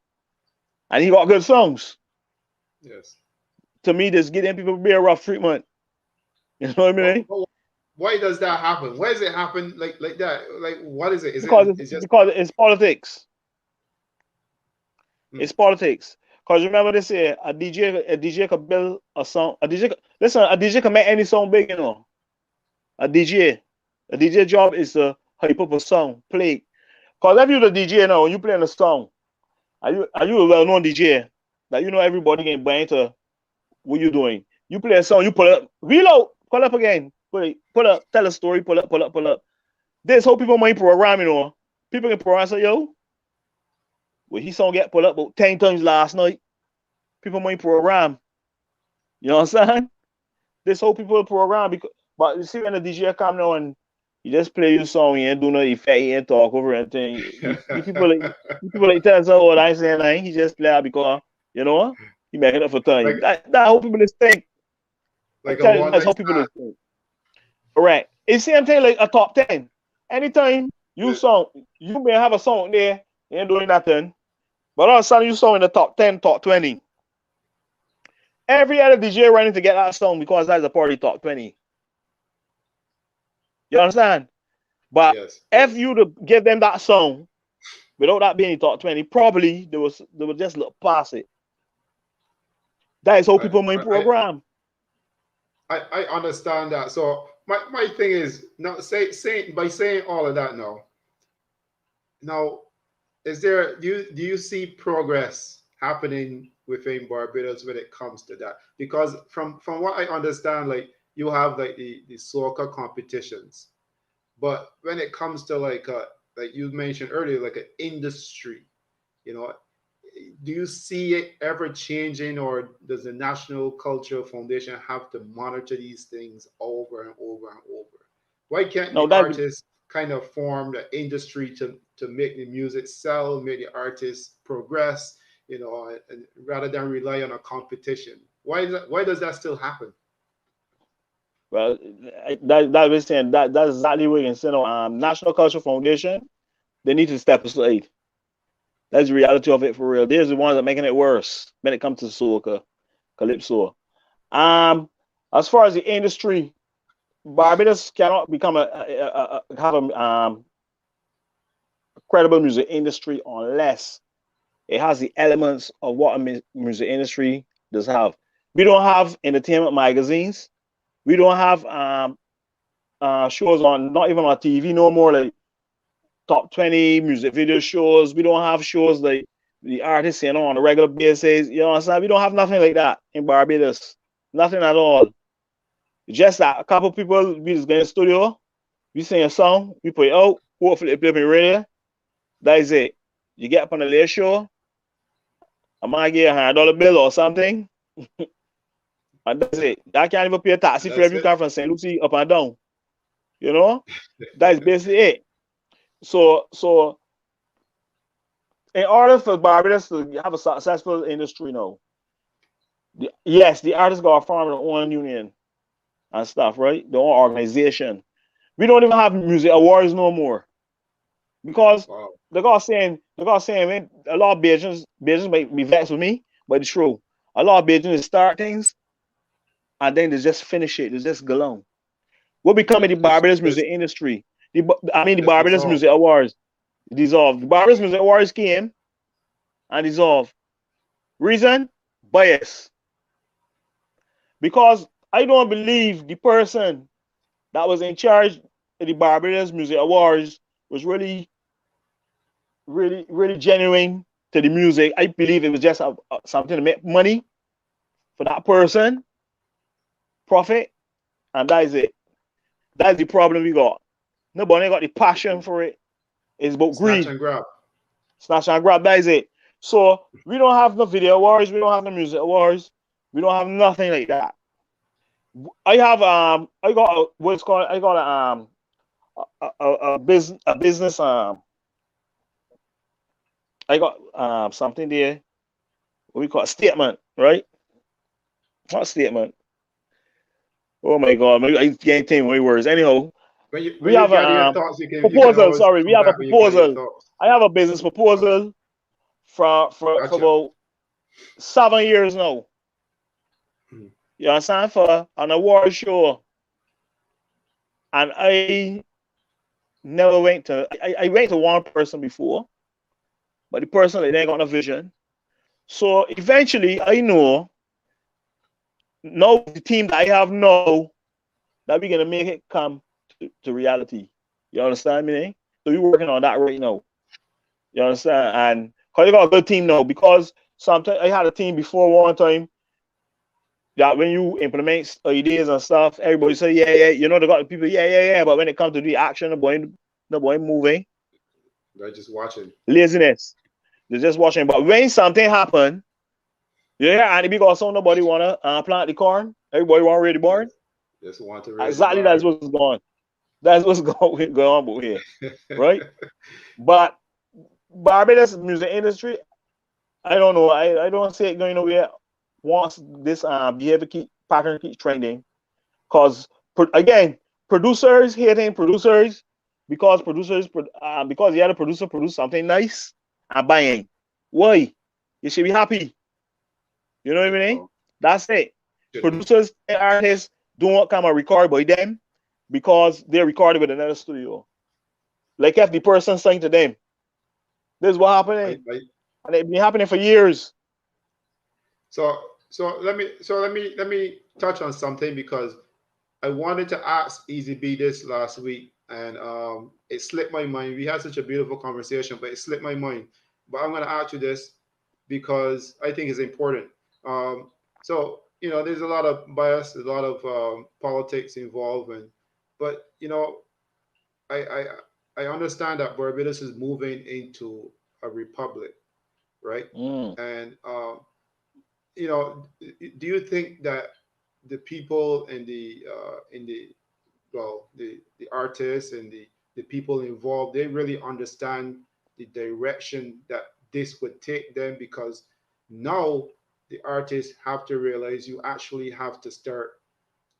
And he got good songs. Yes. To me, just getting people be a rough treatment. You know what I But, mean? but why does that happen? Why does it happen like that? Like what is it? Is Because it it's it's just because it's politics. hmm, It's politics. Because remember they say a DJ could build a song. A DJ can make any song big, you know. A DJ. A DJ job is to hype up a song, play. Cause if you the DJ now and you playing a song, are you a well-known DJ that you know everybody can buy into what you doing? You play a song, you pull up, reload, pull up again, pull up, tell a story, pull up, pull up, pull up. This how people might program, you know. People can program say, yo, well, he song get pulled up about 10 times last night. People might program. You know what I'm saying? This whole people program because, but you see when the DJ come now and you just play your song, you ain't do no effect, you ain't talk over anything. You people like tell us, oh, I ain't saying nothing. He just play because, you know, he make it up for time. like That how people just think. I like a tell you, one that's night how people just think. Correct. It's the same thing like a top 10. Anytime stand. you may have a song there, you ain't doing nothing. But all of a sudden you song in the top 10, top 20. Every other DJ running to get that song because that's a party top 20. You understand? But Yes, if yes. you to give them that song without that being in top 20, probably they would just look past it. That is how I, people main I program. I understand that. So my thing is now saying by saying all of that now is there do you see progress happening within Barbados when it comes to that? Because from what I understand, like you have like the soccer competitions, but when it comes to like you mentioned earlier, like an industry, you know, do you see it ever changing, or does the National Cultural Foundation have to monitor these things over and over and over? Why can't No, the that artists kind of form the industry to make the music sell, make the artists progress, you know, and rather than rely on a competition? Why does that still happen? well that was saying that's exactly what you can say. No, National Cultural Foundation, they need to step aside. That's the reality of it for real. They're the ones that making it worse when it comes to soca, calypso. Um, as far as the industry, Barbados cannot become have a credible music industry unless it has the elements of what a music industry does have. We don't have entertainment magazines. We don't have shows on, not even on TV no more, like top 20 music video shows. We don't have shows like the artists, you know, on a regular basis. You know what I'm saying? We don't have nothing like that in Barbados. Nothing at all. Just that a couple people, we just get in the studio, we sing a song, we put it out, hopefully it play on the radio. That is it. You get up on the late show, I might get $100 bill or something, and that's it. I can't even pay a And taxi fare that's if you it. come from St. Lucie up and down. You know? That is basically it. So in order for Barbados to have a successful industry now, yes, the artists got to form their own union and stuff, right? Their own organization. We don't even have music awards no more because Wow. they got saying man, a lot of Bajans might be vexed with me, but it's true. A lot of Bajans start things and then they just finish it. They just go on. What become of the Barbados music industry? The It's Barbados dissolved. Music Awards dissolved. The Barbados Music Awards came and dissolved. Reason? Bias. Because I don't believe the person that was in charge of the Barbados Music Awards was really genuine to the music. I believe it was just something to make money for that person, profit, and that is it. That's the problem we got. Nobody got the passion for it. It's about Snatch greed. and grab. Snatch and grab, that is it. So we don't have no video awards, we don't have no music awards, we don't have nothing like that. I got what's called I got a business I got something there what we call a statement, right? Not a statement. Oh my god, I can't think my words. Anyhow, we When you have gather your a thoughts, you can proposal. always Sorry, we come have a back when you gather your proposal. thoughts. I have a business proposal for Gotcha. about 7 years now. Mhm. You understand? For an award show. And I never went to I went to one person before, but the person they got no vision. So eventually I know now the team that I have now that we're gonna make it come to reality. You understand me? So we're working on that right now. You understand? And because they got a good team now, because sometimes I had a team before one time that when you implement ideas and stuff, everybody say, yeah, yeah, you know, they got the people, yeah, yeah, yeah. But when it comes to the action, the boy moving, They're just watching. laziness. They're just watching. But when something happen, yeah, and because so nobody wanna plant the corn, everybody want ready Yes. barn. Just want to raise the Exactly, that's bar. what's going. That's what's going on over here, right? But Barbados music industry, I don't know. I don't see it going nowhere once this behavior pattern keeps trending. Cause again, producers hating producers because because the other producer produce something nice and buying. Why? You should be happy. You know what I mean? No, That's it. shouldn't be. Producers and artists don't come and record by them because they recorded with another studio. Like if the person signed to them, this is what happening, I and it's been happening for years. so let me touch on something because I wanted to ask Easy B this last week, and it slipped my mind. We had such a beautiful conversation, but it slipped my mind. But I'm going to ask you this because I think it's important. So there's a lot of bias, a lot of politics involved, but I I understand that Barbados is moving into a republic, right? Mm. And do you think that the people in the well, the artists and the people involved, they really understand the direction that this would take them? Because now the artists have to realize you actually have to start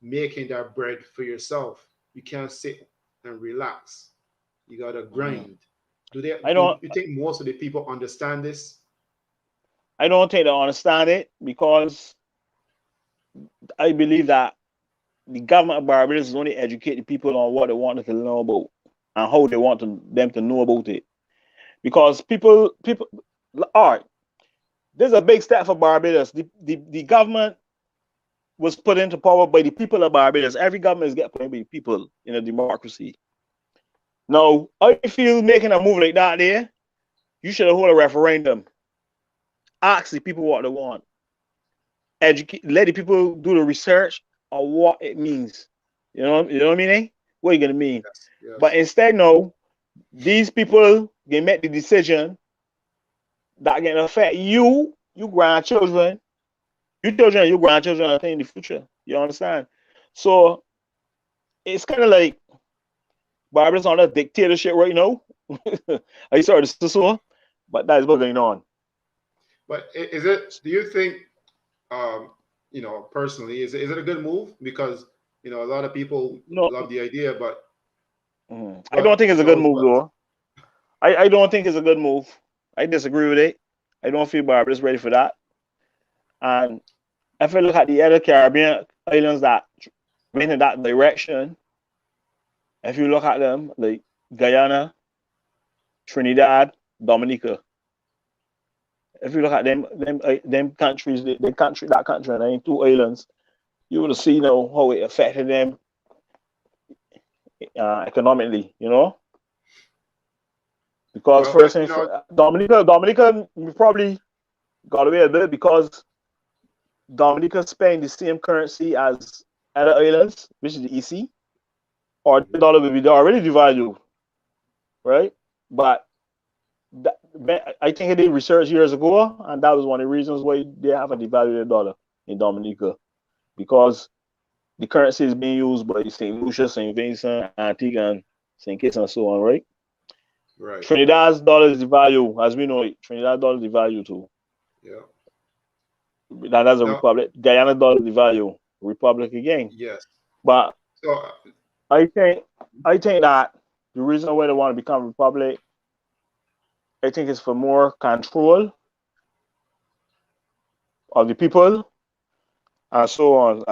making that bread for yourself. You can't sit and relax. You gotta Mm. grind. Do they? I Do don't. you think most of the people understand this? I don't think they understand it because I believe that the government of Barbados is only educate the people on what they want to know about and how they want them to know about it. Because people, all right, there's a big step for Barbados. The government was put into power by the people of Barbados. Every government is get put by the people in a democracy. Now, I feel making a move like that there, you should hold a referendum. Ask the people what they want. Educate, let the people do the research on what it means. You know what I mean? Eh? What are you gonna mean? Yes, But yes. instead, no, these people they make the decision that can affect you grandchildren, your children, your grandchildren, I think in the future. You understand? So it's kind of like Barbara's on a dictatorship right now. I started to so, but that is what's going on. But is it? Do you think, personally, is it a good move? Because a lot of people No, love the idea, but I don't what think it's a good those move ones? though. I don't think it's a good move. I disagree with it. I don't feel Barbara's ready for that. And if I look at the other Caribbean islands that went in that direction, if you look at them, like Guyana, Trinidad, Dominica, if you look at them countries, that country, and in two islands, you will see how it affected them economically. Because Well, first thing, Dominica probably got away a bit because Dominica spend the same currency as other islands, which is the EC, or the dollar will be already devalued, right? But I think they did research years ago, and that was one of the reasons why they have a devalued dollar in Dominica because the currency is being used by St. Lucia, St. Vincent, Antigua, and St. Kitts, and so on, right? right. Trinidad's dollar is devalued, as we know it. Trinidad dollar is devalued too. Yeah. That's a Now, republic. Guyana dollar is devalued, republic again. yes. But So, I think I think that the reason why they want to become republic, I think, is for more control of the people and so on.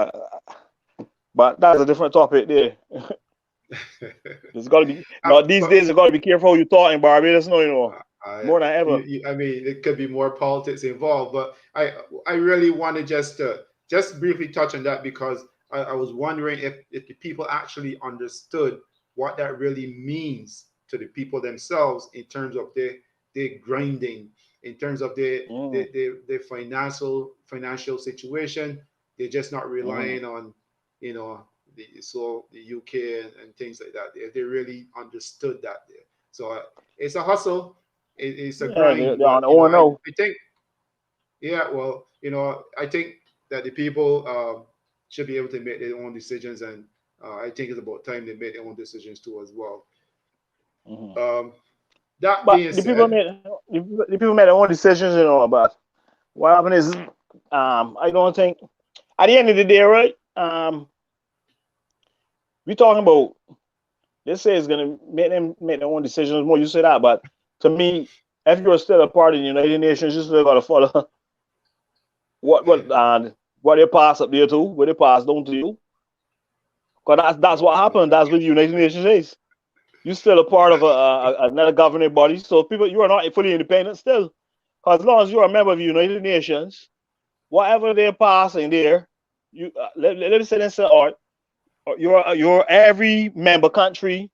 But that's a different topic there. There's got to be now these but days. You got to be careful how you talk in Barbados. No, I, more than ever. I mean, it could be more politics involved. But I really want to just briefly touch on that because I was wondering if the people actually understood what that really means to the people themselves in terms of they're grinding in terms of their financial situation. They're just not relying on, you know, the UK and things like that. They really understood that there. So it's a hustle, it's a Yeah, grind, they're on but the you know, O&O. I think, yeah, well, you know, I think that the people should be able to make their own decisions, and I think it's about time they make their own decisions too as well. Um, that But being the people said, made the people made their own decisions, you know. But what happened is, I don't think at the end of the day, right? We talking about they say it's gonna make them make their own decisions. More you say that, but to me, if you're still a part of the United Nations, you still gotta follow what they pass up there too, what they pass down to you. Cause that's what happened. That's what the United Nations is. You're still a part of another governing body. So people, you are not fully independent still. Cause as long as you're a member of the United Nations, whatever they're passing there, you let me say this, or your every member country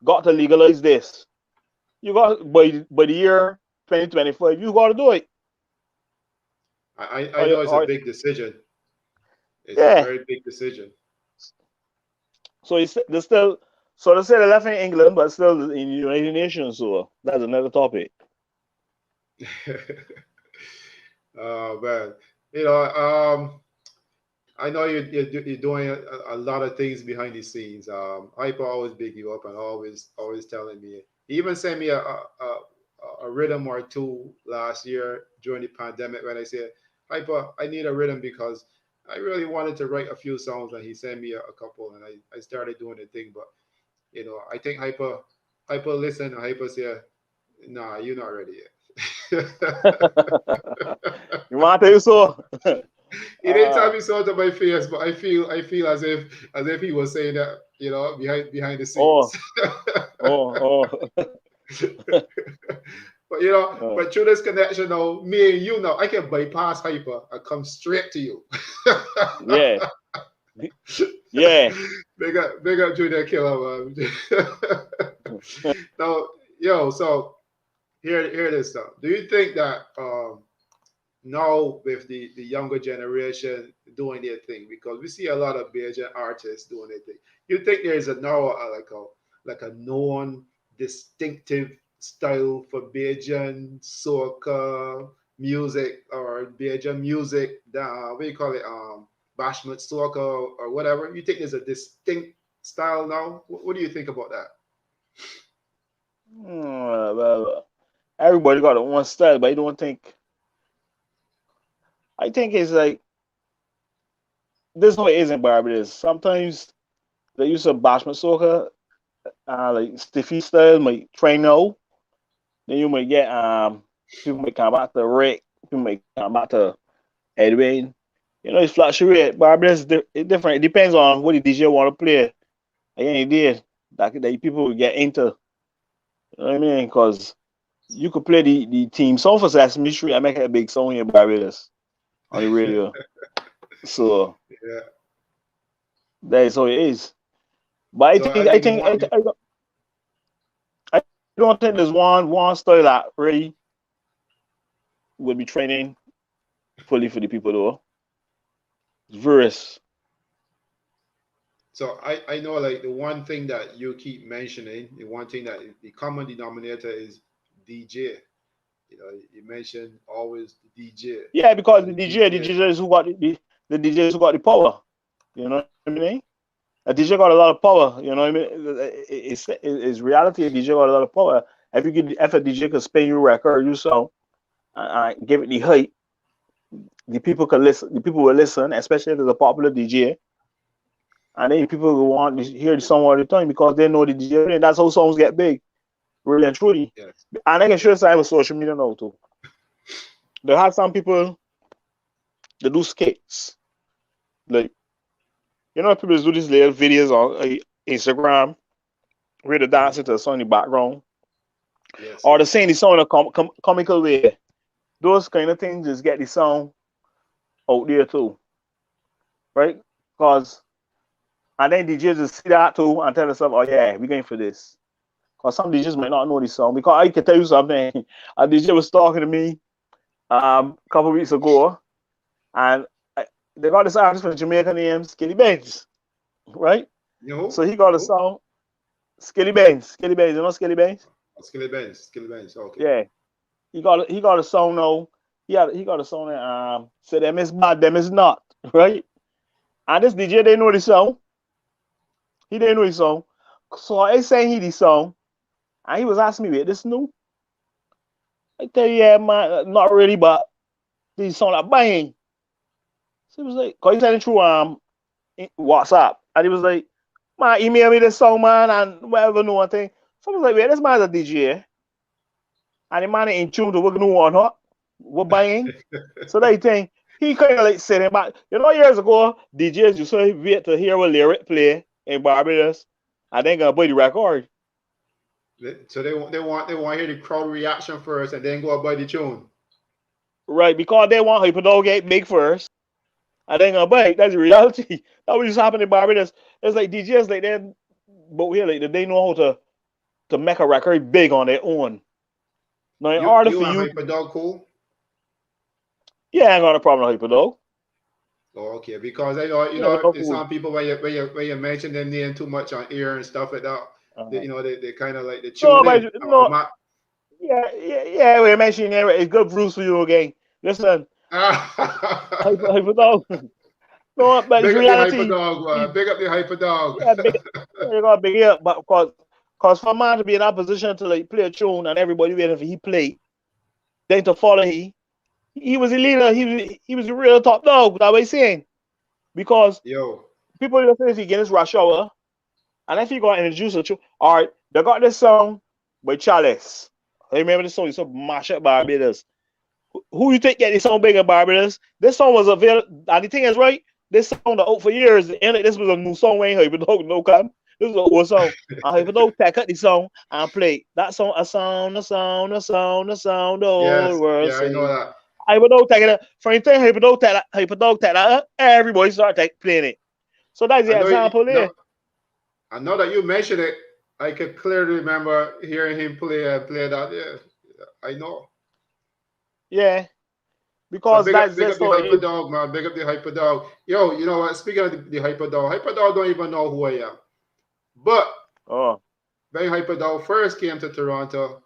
got to legalize this. You got by the year 2025, you got to do it. I know it's a Or big decision. It's a yeah. very big decision. So it's they're still so they say they left in England, but still in the United Nations. So that's another topic. Oh man, you know, I know you're doing a lot of things behind the scenes. Hyper always big you up and always telling me. He even sent me a rhythm or two last year during the pandemic when I said, Hyper, I need a rhythm because I really wanted to write a few songs, and he sent me a couple, and I started doing the thing. But you know, I think Hyper listen, Hyper say, nah, you're not ready yet. You want to tell you so? He didn't tell me so to my face, but I feel as if he was saying that, you know, behind the scenes. oh, oh, But you know, oh. but through this connection now, me and you now, I can bypass Hyper and come straight to you. Yeah, yeah. Big up Junior Killa, man. Now, yo, so here it is though. Do you think that now with the younger generation doing their thing, because we see a lot of Bajan artists doing their thing, you think there is a now like a known distinctive style for Bajan soca music or Bajan music, what do you call it, bashment soca or whatever? You think there's a distinct style now? What do you think about that? Well, everybody got their own style, but I don't think. I think it's like this how it is in Barbados. Sometimes the use of bashment soca, like stiffy style, might train now. Then you might get people might come back to Rick, people might come back to Edwin. You know, it's fluctuate. Barbados is different. It depends on what the DJ want to play. At the end of the day, that people will get into. You know what I mean? Because you could play the team song for Sesame Street and make it a big song in Barbados on the radio. So Yeah. that is how it is. But So I think the one I don't think there's one style that really will be training fully for the people though. It's various. So I know like the one thing that you keep mentioning, the one thing that the common denominator is DJ. You know, you mentioned always the DJ. Yeah, because So the the DJ, the DJ, DJs who got the DJs who got the power. You know what I mean? A DJ got a lot of power. You know what I mean? It's reality. A DJ got a lot of power. If a DJ could spin your record, you song, and give it the hype, the people could listen. The people will listen, especially if it's a popular DJ, and then people will want to hear the song all the time because they know the DJ. And that's how songs get big, really and truly. yes, And I can show yes. some with social media now too. They have some people that do skits, like people do these little videos on Instagram where they Mhm. dancing to a song in the background, Yes. or they sing the song in a comical way. Those kind of things just get the song out there too, right? Because and then DJs just see that too and tell themselves, oh yeah, we're going for this. Because some DJs might not know this song. Because I can tell you something. A DJ was talking to me a couple of weeks ago, and they got this artist from Jamaica named Skilly Benz, right? You So he got a song, Skilly Benz. You know Skilly Benz? Skilly Benz. Okay. Yeah. He got a song now. He got a song that say them is bad, them is not, right? And this DJ didn't know the song. He didn't know the song. So I sang he the song, and he was asking me, wait, this new? I tell you, yeah, man, not really, but this song like bang. So he was like, cause he sent it through WhatsApp, and he was like, man, email me this song, man, and whatever, no one thing. So I was like, wait, this man's a DJ, and the man ain't in tune to what new one, huh? What buying? So they think he kind of like sitting back. You know, years ago, DJs used to wait to hear a lyric play in Barbados, and then gonna play the record. So they want to hear the crowd reaction first, and then go up by the tune. Right, because they want people to get big first, and then gonna buy. That's the reality. That was just happening in Barbados. It's like DJs like them, but here like they know how to make a record big on their own. Now, in order for and you, Hyperdog cool? Yeah, I ain't got a problem with Hyperdog. Oh, okay, because I know Cool. some people when you mention their name too much on air and stuff like that, they kind of like the tune in. Yeah, we mentioned it's good Bruce for you again. Listen, Hyperdog. No, but it's reality. Big up the Hyperdog. You gotta big it up, but cause for a man to be in that position to like play a tune and everybody waiting for he play, then to follow he was a leader. He was a real top dog. That way saying, because people just say if he get his rush hour, and if he got introduced to, all right, they got this song by Chalice. I remember this song. It's a mash up Barbados. Who you think get this song big in Barbados? This song was available. And the thing is, right, this song out for years. And this was a new song. When Hyperdog no come. This was an old song. And Hyperdog take out the song and play that song. A sound. The whole world. I know that. Hyperdog take it. For anything, Hyperdog take that. Everybody start playing it. So that's the example there. I know that you mentioned it. I could clearly remember hearing him play that. Yeah, I know. Yeah, because so big up the Hyperdog, man. Big up the Hyperdog. Yo, you know what? Speaking of the Hyperdog don't even know who I am. But when Hyperdog first came to Toronto,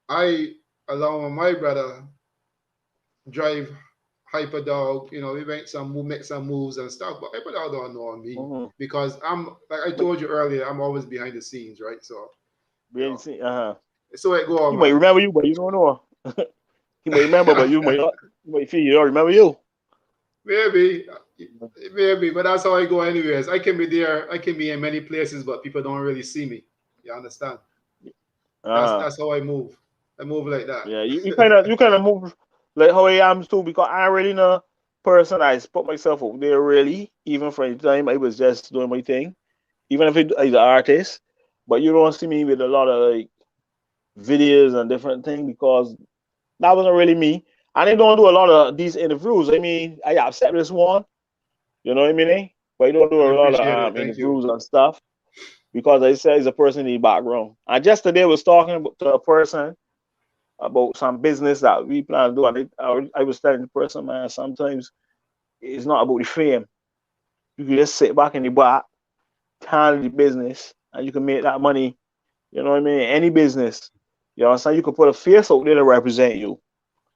I, along with my brother, drive Hyperdog. You know, we make some moves and stuff. But Hyperdog don't know me because I'm like I told you earlier. I'm always behind the scenes, right? So so it go on. You might remember you, but you don't know. You may remember, but you might feel you don't remember you. Maybe, but that's how I go anyways. I can be there, I can be in many places, but people don't really see me. You understand? That's how I move. I move like that. Yeah, you kind of move like how I am too, because I really know person I put myself out there really, even for the time I was just doing my thing, even if it's an artist, but you don't see me with a lot of like videos and different things because that wasn't really me. And I don't do a lot of these interviews. I mean, I accept this one, you know what I mean? But I don't do a lot of interviews and stuff because I say it's a person in the background. I just today was talking to a person about some business that we plan to do, and I was telling the person, man, sometimes it's not about the fame. You can just sit back in the back, handle the business, and you can make that money. You know what I mean? Any business. You know what I'm saying? You can put a face out there to represent you.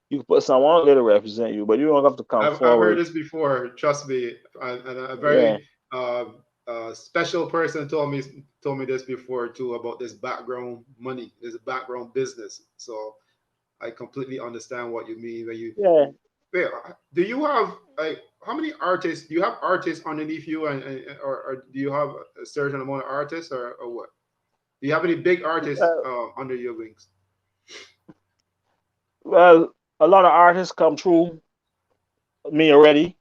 You can put someone out there to represent you, but you don't have to come forward. I've heard this before. Trust me, and a very special person told me this before too about this background money, this background business. So I completely understand what you mean when you. Yeah. Do you have like how many artists? Do you have artists underneath you, or do you have a certain amount of artists, or what? Do you have any big artists under your wings? Well, a lot of artists come through me already.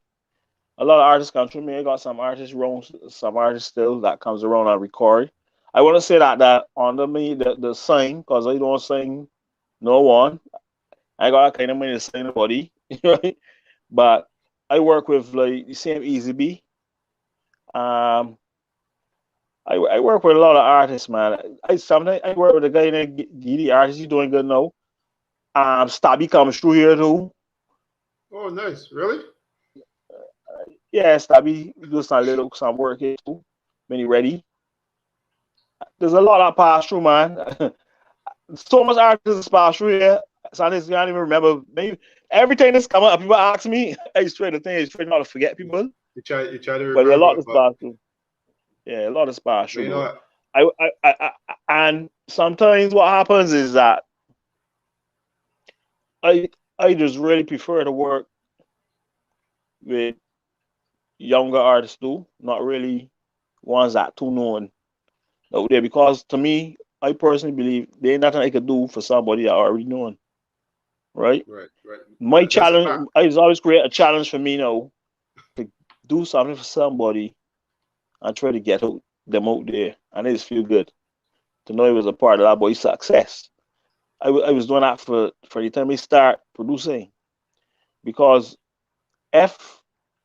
A lot of artists come through me. I got some artists still that comes around and record. I want to say that under me the sing, because I don't sing no one. I got that kind of money to sing nobody, right? But I work with like the same Easy B. I work with a lot of artists, man. I sometimes I work with a guy named GD artist. He's doing good now. Stabby comes through here too. Oh, nice. Really? Yeah, Stabby do some work here too. When he ready. There's a lot that pass through, man. So much artists pass through here. Sometimes I can't even remember. Maybe everything that's come up, people ask me. I try to think, I try not to forget people. You try to But a lot remember, is but pass through. Yeah, a lot is pass through, you bro. know, And sometimes what happens is that I I just really prefer to work with younger artists too, not really ones that too known out there. Because to me, I personally believe there ain't nothing I could do for somebody that already known, right? right, right. My That's a fact. challenge, I just always create a challenge for me now to do something for somebody and try to get them out there, and it just feel good to know it was a part of that boy's success. I was doing that for the time I start producing because if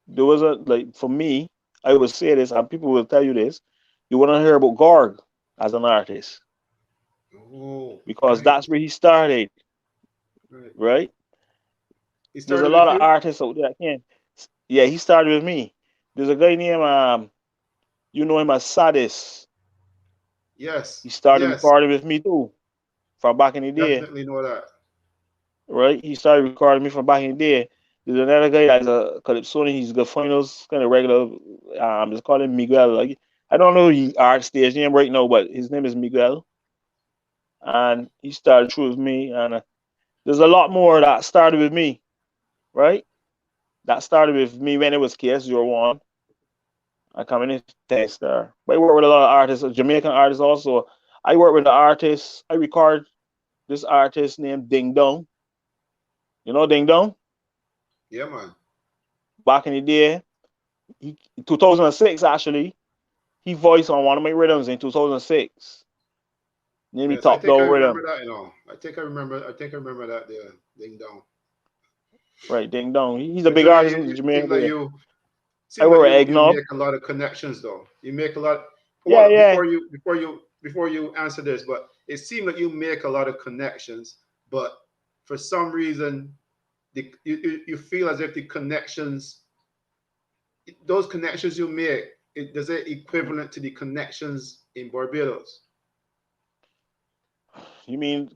there was a like for me, I would say this and people will tell you this, you want to hear about Gorg as an artist Oh, because right, that's where he started, right. right? He There's a started lot with of you? artists out there. I can't. Yeah, he started with me. There's a guy named you know him as Sadis. Yes, He started yes. recording with me too from back in the day, Definitely know that. right? He started recording me from back in the day. There's another guy that's a Calypsonian. He's the finals kind of regular. Just call him Miguel. Like I don't know the art stage name right now, but his name is Miguel, and he started through with me. And there's a lot more that started with me, right? That started with me when it was KS01. I come in as tester. But I work with a lot of artists, Jamaican artists also. I work with the artists. I record this artist named Ding Dong. You know Ding Dong? Yeah, man. Back in the day, 2006 actually, he voiced on one of my rhythms in 2006. Named me Yes, I Top think I Dog remember Rhythm. that, you know. I think I remember that there, ding dong. Right, Ding Dong. He's a It's big like artist you, in it seems Jamaica like there. you I seem like work with you Eggnog. make a lot of connections though. You make a lot. Yeah, Well, yeah. before you answer this, but it seemed like you make a lot of connections, but for some reason you feel as if the connections, those connections you make, does it equivalent to the connections in Barbados? You mean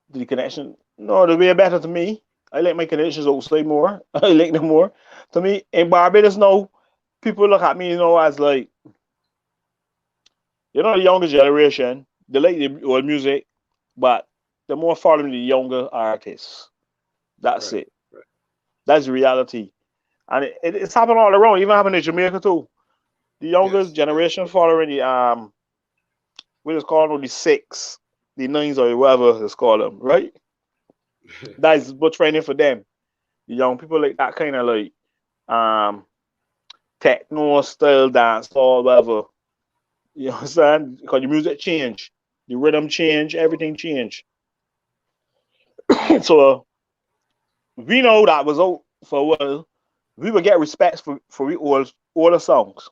the connection? No, they'll be better to me. I like my connections outside more. I like them more. To me, in Barbados now, people look at me, as like, the younger generation. They like the old music, but they're more following the younger artists. That's Right, it. right. That's the reality. And it's happening all around. Even happening in Jamaica too. The younger Yes, yes. generation following the what is called the six, the nines or whatever it's called them, right? That is what training for them. The young people like that kind of like um techno style dance or whatever. You understand? Because the music change, the rhythm change, everything change. So we know that was out for a while. We would get respect for we all the songs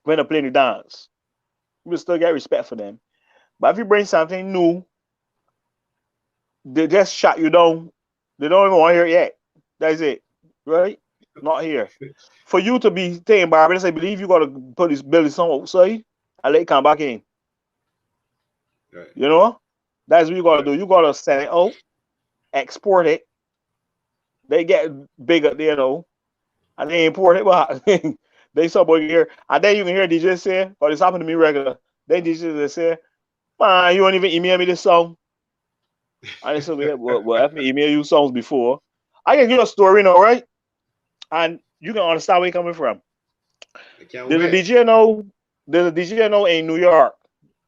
when they play the dance. We would still get respect for them. But if you bring something new, they just shut you down. They don't even want to hear it yet. That's it. Right? Not here. For you to be staying Barbados, I believe you gotta put this build this song outside and let it come back in. Right, You know? That's what you gotta right. do. You gotta send it out, export it. They get bigger, and they import it back. They somebody here. And then you can hear DJ say, or this happened to me regular. Then DJ say, man, you won't even email me this song. And they said, well, I've email you songs before. I can give you a story now, right? And you can understand where you're coming from. I can't There's a wait. DJ now, in New York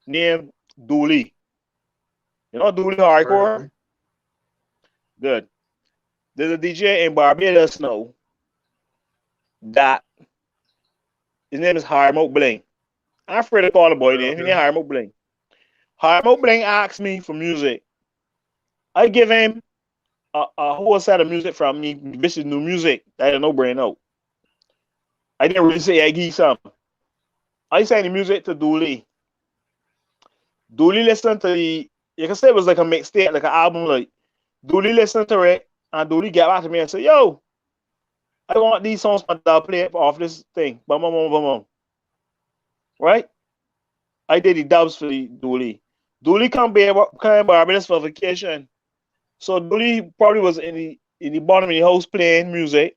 named Dooley. You know Dooley Heard of Hardcore? him? Good. There's a DJ in Barbados now that his name is Harmo Bling. I'm afraid to call the boy Heard name. of His name him? Harmo Bling. Harmo Bling asked me for music. I give him a whole set of music from me. This is new music that I no brain out. I didn't really say I give some. I sent the music to Dooley. Dooley listened to the, you can say it was like a mixtape, like an album. Like Dooley listened to it, and Dooley get back to me and said, "Yo, I want these songs my dad play off this thing." Bum, bum, bum, bum, bum. Right? I did the dubs for the Dooley. Dooley come Barbados for vacation. So Dooley probably was in the bottom of the house playing music.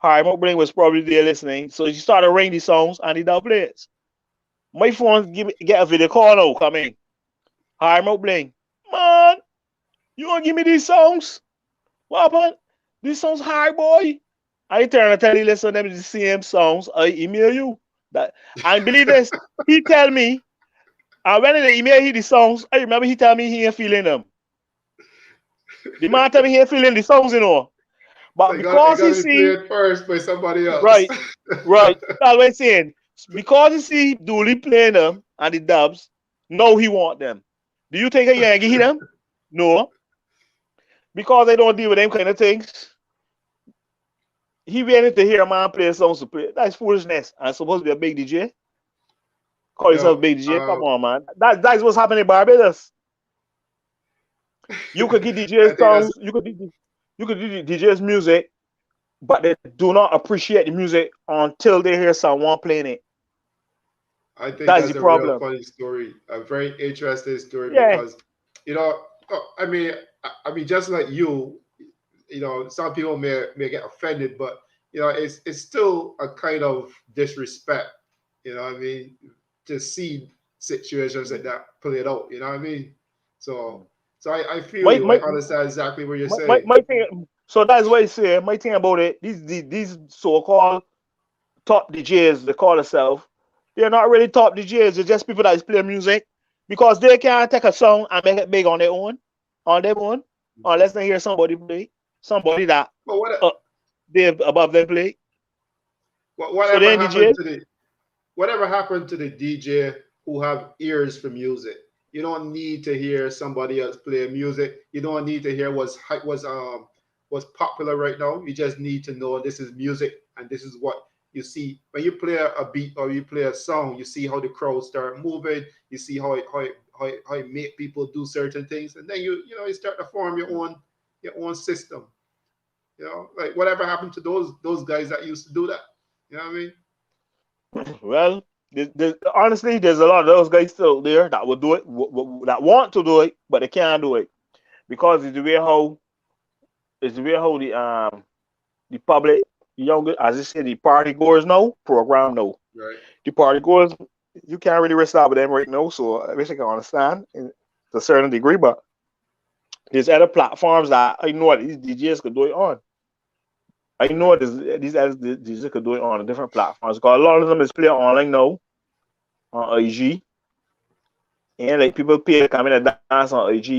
Harry McBling was probably there listening. So he started ringing these songs and he dub plays. My phone get a video call now coming. Harry McBling. Man, you gonna give me these songs? What happened? These songs hard, boy. I turn and tell you, listen to them the same songs. I email you. That and believe this, he tell me, and when they email he the songs, I remember he tell me he ain't feeling them. The man tell me he ain't feeling the songs, you know. But So because got he to play see, it first by somebody else. right, that's what I'm saying. Because he see Dooley playing them and the dubs, no, he want them. Do you think he ain't give them? No. Because they don't deal with them kind of things. He waited to hear a man play songs to play. That's foolishness. I'm supposed to be a big DJ. Call yourself a No, big DJ. Come on, man. That's what's happening in Barbados. You could give I DJs think that's songs. You could do DJs music, but they do not appreciate the music until they hear someone playing it. I think That's the that's a real problem. funny story, a very interesting story Yeah. because, you know, I mean, just like you know, some people may get offended, but you know, it's still a kind of disrespect. You know what I mean? To see situations like that played out. You know what I mean? So, I feel My you. I my understand exactly what you're my saying. thing. So that's what I say. My thing about it. These so-called top DJs, they call themselves. They're not really top DJs. They're just people that is playing music because they can't take a song and make it big on their own, unless they hear somebody play, somebody that But uh, they above them play. So whatever then happened DJ, to the whatever happened to the DJ who have ears for music? You don't need to hear somebody else play music. You don't need to hear what's popular right now. You just need to know this is music and this is what you see when you play a beat or you play a song. You see how the crowd start moving. You see how it make people do certain things, and then you know you start to form your own system. You know, like whatever happened to those guys that used to do that. You know what I mean? well, honestly, there's a lot of those guys still there that will do it, that want to do it, but they can't do it because it's the way how the public, the younger, as I said, the party goers know, program know. Right. The party goers, you can't really rest out with them right now. So I wish I can understand to a certain degree, but there's other platforms that I know these DJs could do it on. I know these other DJs could do it on different platforms because a lot of them is playing online now on IG, and like people pay to come in and dance on IG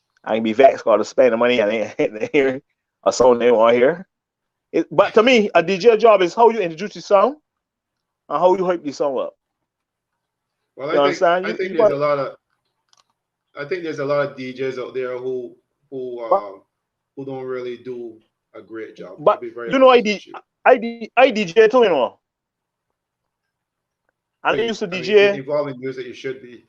and be vexed because to spend the money and they hear a song they want to hear. But to me, a DJ job is how you introduce the song and how you hype the song up. Well, You understand? I think You there's got, a lot of I think there's a lot of DJs out there who but, um who don't really do a great job. I'll but be very you know, honest with you. I DJ too, you know. And I used to I mean, if you're DJ. involved in music, you should be.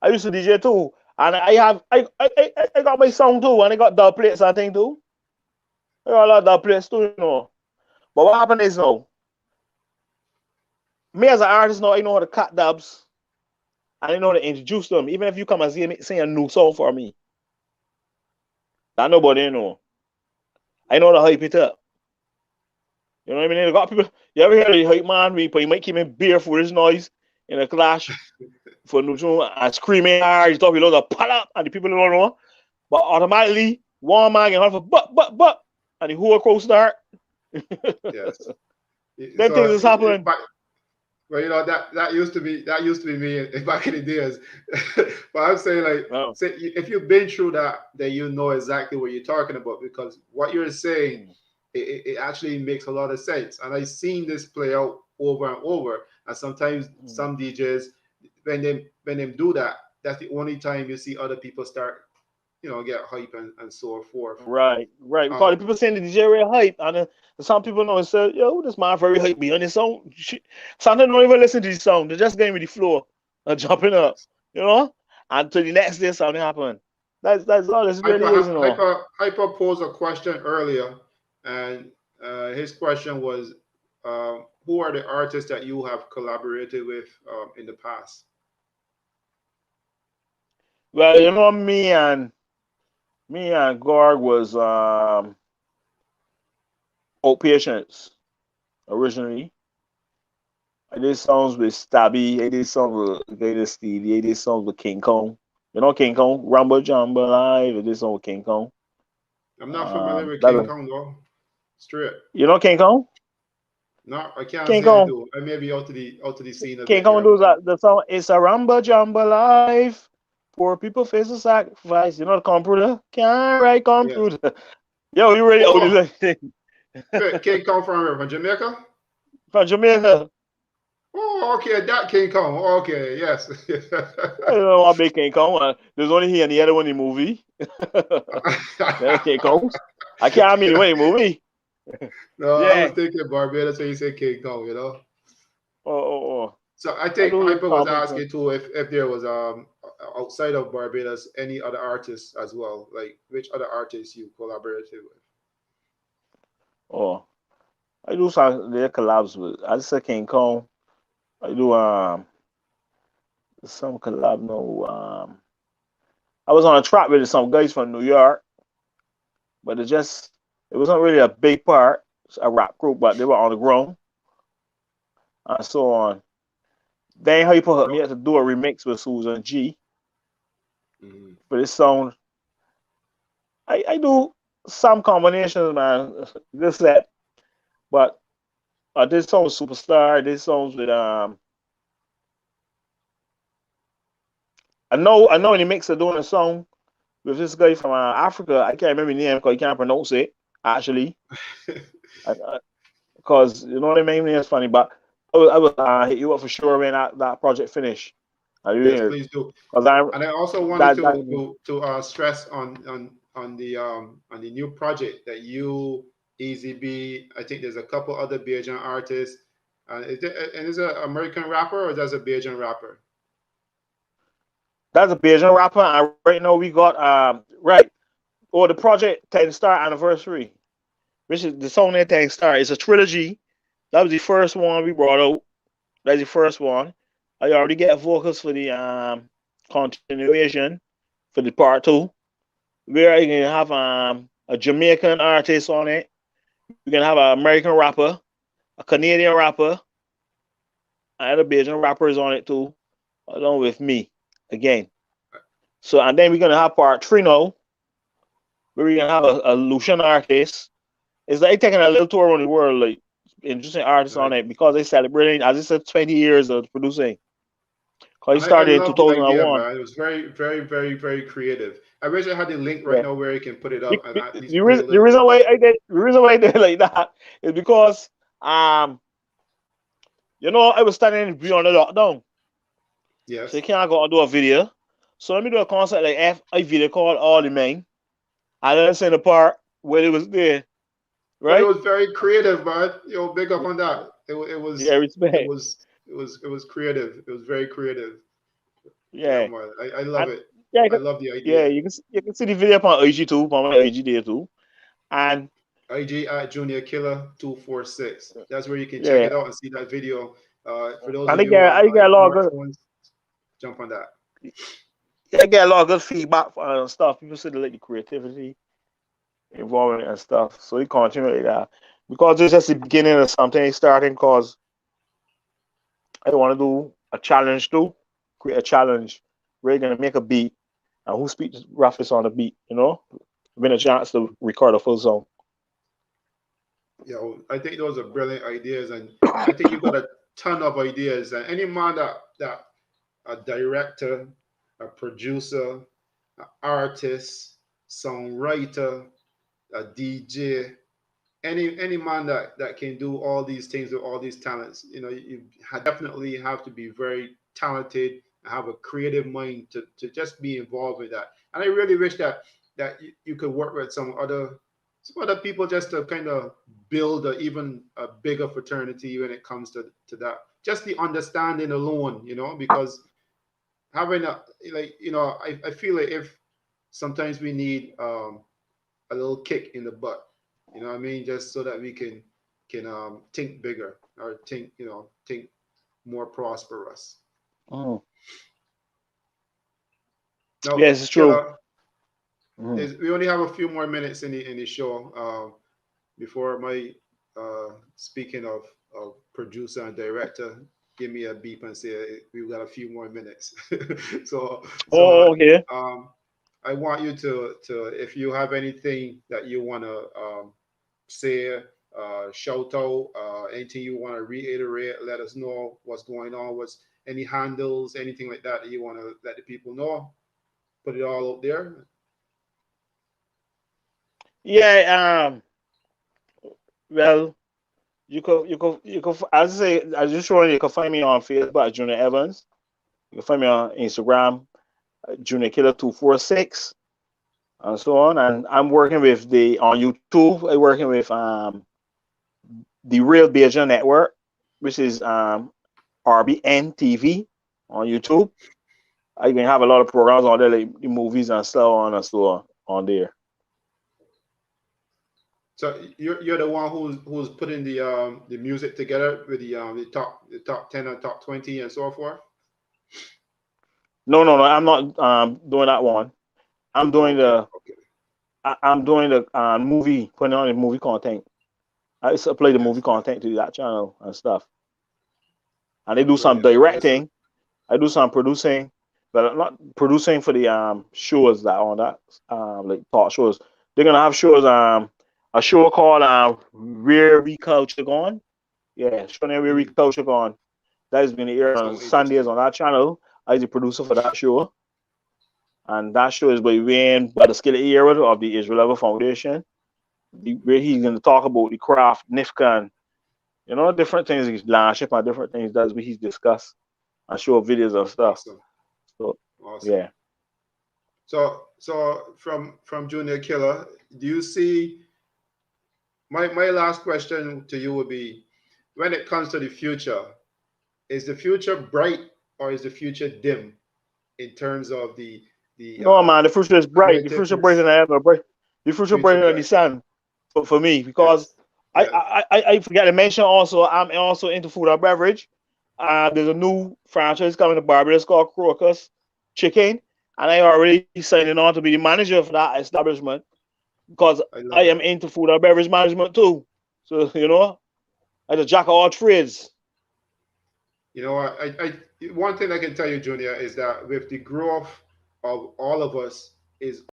I used to DJ too, and I got my song too, and I got dub plates and thing too. I got a lot of dub plates too, you know. But what happened is now, me as an artist now, I know how to cut dubs and I know how to introduce them. Even if you come and see me sing a new song for me, that nobody know. I know how to hype it up. You know what I mean? You got people. You ever hear the hype man? He might keep in beer for his noise in a clash for new tune and screaming hard. He's talking loads of pull up, and the people don't know. But automatically, one man can for but, and the whole crowd start. Yes. Them things So, is happening. well, you know that used to be me back in the days. But I'm saying like, Oh. say if you've been through that, then you know exactly what you're talking about because what you're saying it actually makes a lot of sense. And I've seen this play out over and over. And sometimes Mm. some DJs when they do that, that's the only time you see other people start get hype and so forth. Right. Because the Um, people saying the DJ real hype, and some people know and say, yo, this man very hype behind this song. Sometimes don't even listen to the song. They just getting with the floor and jumping up, yes. you know? Until the next day something happen. That's all this really is, you know. Hyper posed a question earlier, and his question was, who are the artists that you have collaborated with in the past? Well, you know, me and Gorg was outpatients originally. I did songs with Stabby, I did songs with Gator Stevie, I did songs with King Kong. You know King Kong? Rumble Jumble Live, I did song with King Kong. I'm not familiar with That King was, Kong though. Straight. you know King Kong? No, I can't King say I Kong. do. I may be out to the scene a King bit Kong here. does that the song, it's a Rumble Jumble Life. Poor people face a sacrifice. You know the computer? Can't write Yes. computer. Yo, you ready? Oh, Oh, this wait, King Kong from where? From Jamaica? from Jamaica. Oh, okay, that King Kong. Okay, yes. I don't know what big King Kong. There's only he and the other one in the movie. Yeah, King Kong. I can't mean the one in the movie. No, I was Yeah. thinking Barbados when you said King Kong. Oh. So I I think do Hyper was compliment. asking too if there was outside of Barbados any other artists as well, like which other artists you collaborated with. Oh, I do some their collabs with. I just say King Kong. I do some collab. No, I was on a track with some guys from New York, but it wasn't really a big part. It's a rap group, but they were on the ground and so on. Then how you put me No. had to do a remix with Susan G Mhm. for this song. I do some combinations, man. This that, but this song with Superstar. This songs with I know in the mix of doing a song with this guy from Africa. I can't remember his name because he can't pronounce it actually. Because you know what I mean. It's funny, but I will hit you up for sure when that project finish. I Yes, really please do. because I And I also wanted that that to stress on the new project that you, Easy B. I think there's a couple other Bajan artists. Is it an American rapper or is that a Bajan rapper? that's a Bajan rapper. And right now we got right or the project 10 star anniversary, which is the song that 10 star. It's a trilogy. That was the first one we brought out. That's the first one. I already get vocals for the continuation for the part two. Where you can have a Jamaican artist on it. You can have an American rapper, a Canadian rapper, and a Belgian rappers on it too, along with me again. So and then we're gonna have part three now, where we're gonna have a Lucian artist. It's like taking a little tour around the world, like introducing artists on Nice. it because they celebrating, as I said, 20 years of producing. Because he And I started in love the idea, 2001. man. It was very, very, very, very creative. I wish I had the link right Yeah. now where you can put it The, up and the, at least the, play a reason, the little bit reason of why it. I did like that is because I was standing beyond the lockdown. So you Yes. can't go and do a video. So let me do a concert like a video called All the Men. And then send the part where it was there, But it right? was very creative, man. Big up on that. Yeah, respect. It was creative. It was very creative. Yeah, Yeah. man. I love And it. yeah, I love the yeah, idea. you can see the video on IG too, on my IG there too. And IG at Junior Killa 246. That's where you can check yeah, it out and see that video. For those and of you I on get a lot of good smartphones, jump on that. I get a lot of good feedback and stuff. People say they like the creativity involvement and stuff. So we continue with that. Because it's just the beginning of something starting because I want to do a challenge too. Create a challenge. We're gonna make a beat and who speaks roughest on the beat, win a chance to record a full song. I think those are brilliant ideas, and I think you got a ton of ideas. And any man that a director, a producer, an artist, songwriter, a DJ, any man that can do all these things with all these talents, definitely have to be very talented and have a creative mind to just be involved with that. And I really wish that you could work with some other people just to kind of build even a bigger fraternity when it comes to that. Just the understanding alone, because having I feel like if sometimes we need a little kick in the butt, you know what I mean, just so that we can think bigger or think more prosperous. Mm. Now, Yes, it's true. Killer, Mm. we only have a few more minutes in the show before my speaking of producer and director give me a beep and say we've got a few more minutes. so so Oh, okay. I want you to if you have anything that you want to say, shout out, anything you want to reiterate, let us know what's going on, what's any handles, anything like that you want to let the people know. Put it all out there. Yeah. Well, you could. As I say, as usual, you can find me on Facebook at Junior Evans. You can find me on Instagram, Junior Killa 246, and so on. And I'm working with the on YouTube. I'm working with the Real Beijing Network, which is RBN TV on YouTube. I can have a lot of programs on there, like the movies and so on and so on there. So you're the one who's putting the music together with the top 10 and top 20 and so forth. No, no, no. I'm not doing that one. I'm doing Okay, the okay, I'm doing the movie, putting on the movie content. I used to play the movie yes, content to that channel and stuff. And they do some brilliant. Listen, directing. I do some producing, but I'm not producing for the shows that on that like talk shows. They're gonna have shows a show called Where We Culture Gone. Yeah, show name Where We mm, Culture Gone. That is going to air on so Sundays interesting. on that channel. I was the producer for that show. And that show is by the skill era of the Israel Level Foundation, where he's going to talk about the craft, Nifkan, different things, his landship and different things. That's what he's discussed and show videos and stuff. Awesome, So, awesome. yeah. So from Junior Killer, do you see my last question to you would be, when it comes to the future, is the future bright or is the future dim in terms of the No, man, the future is bright. The future brighter creativeness? than ever. Bright. The future Future brighter than the bright. sun for me because Yes. I, Yes. I forgot to mention also, I'm also into food and beverage. There's a new franchise coming to Barbados called Crocus Chicken, and I already signing on to be the manager for that establishment because I I love am it. into food and beverage management too. So I the jack of all trades. You know, one thing I can tell you, Junior, is that with the growth of all of us is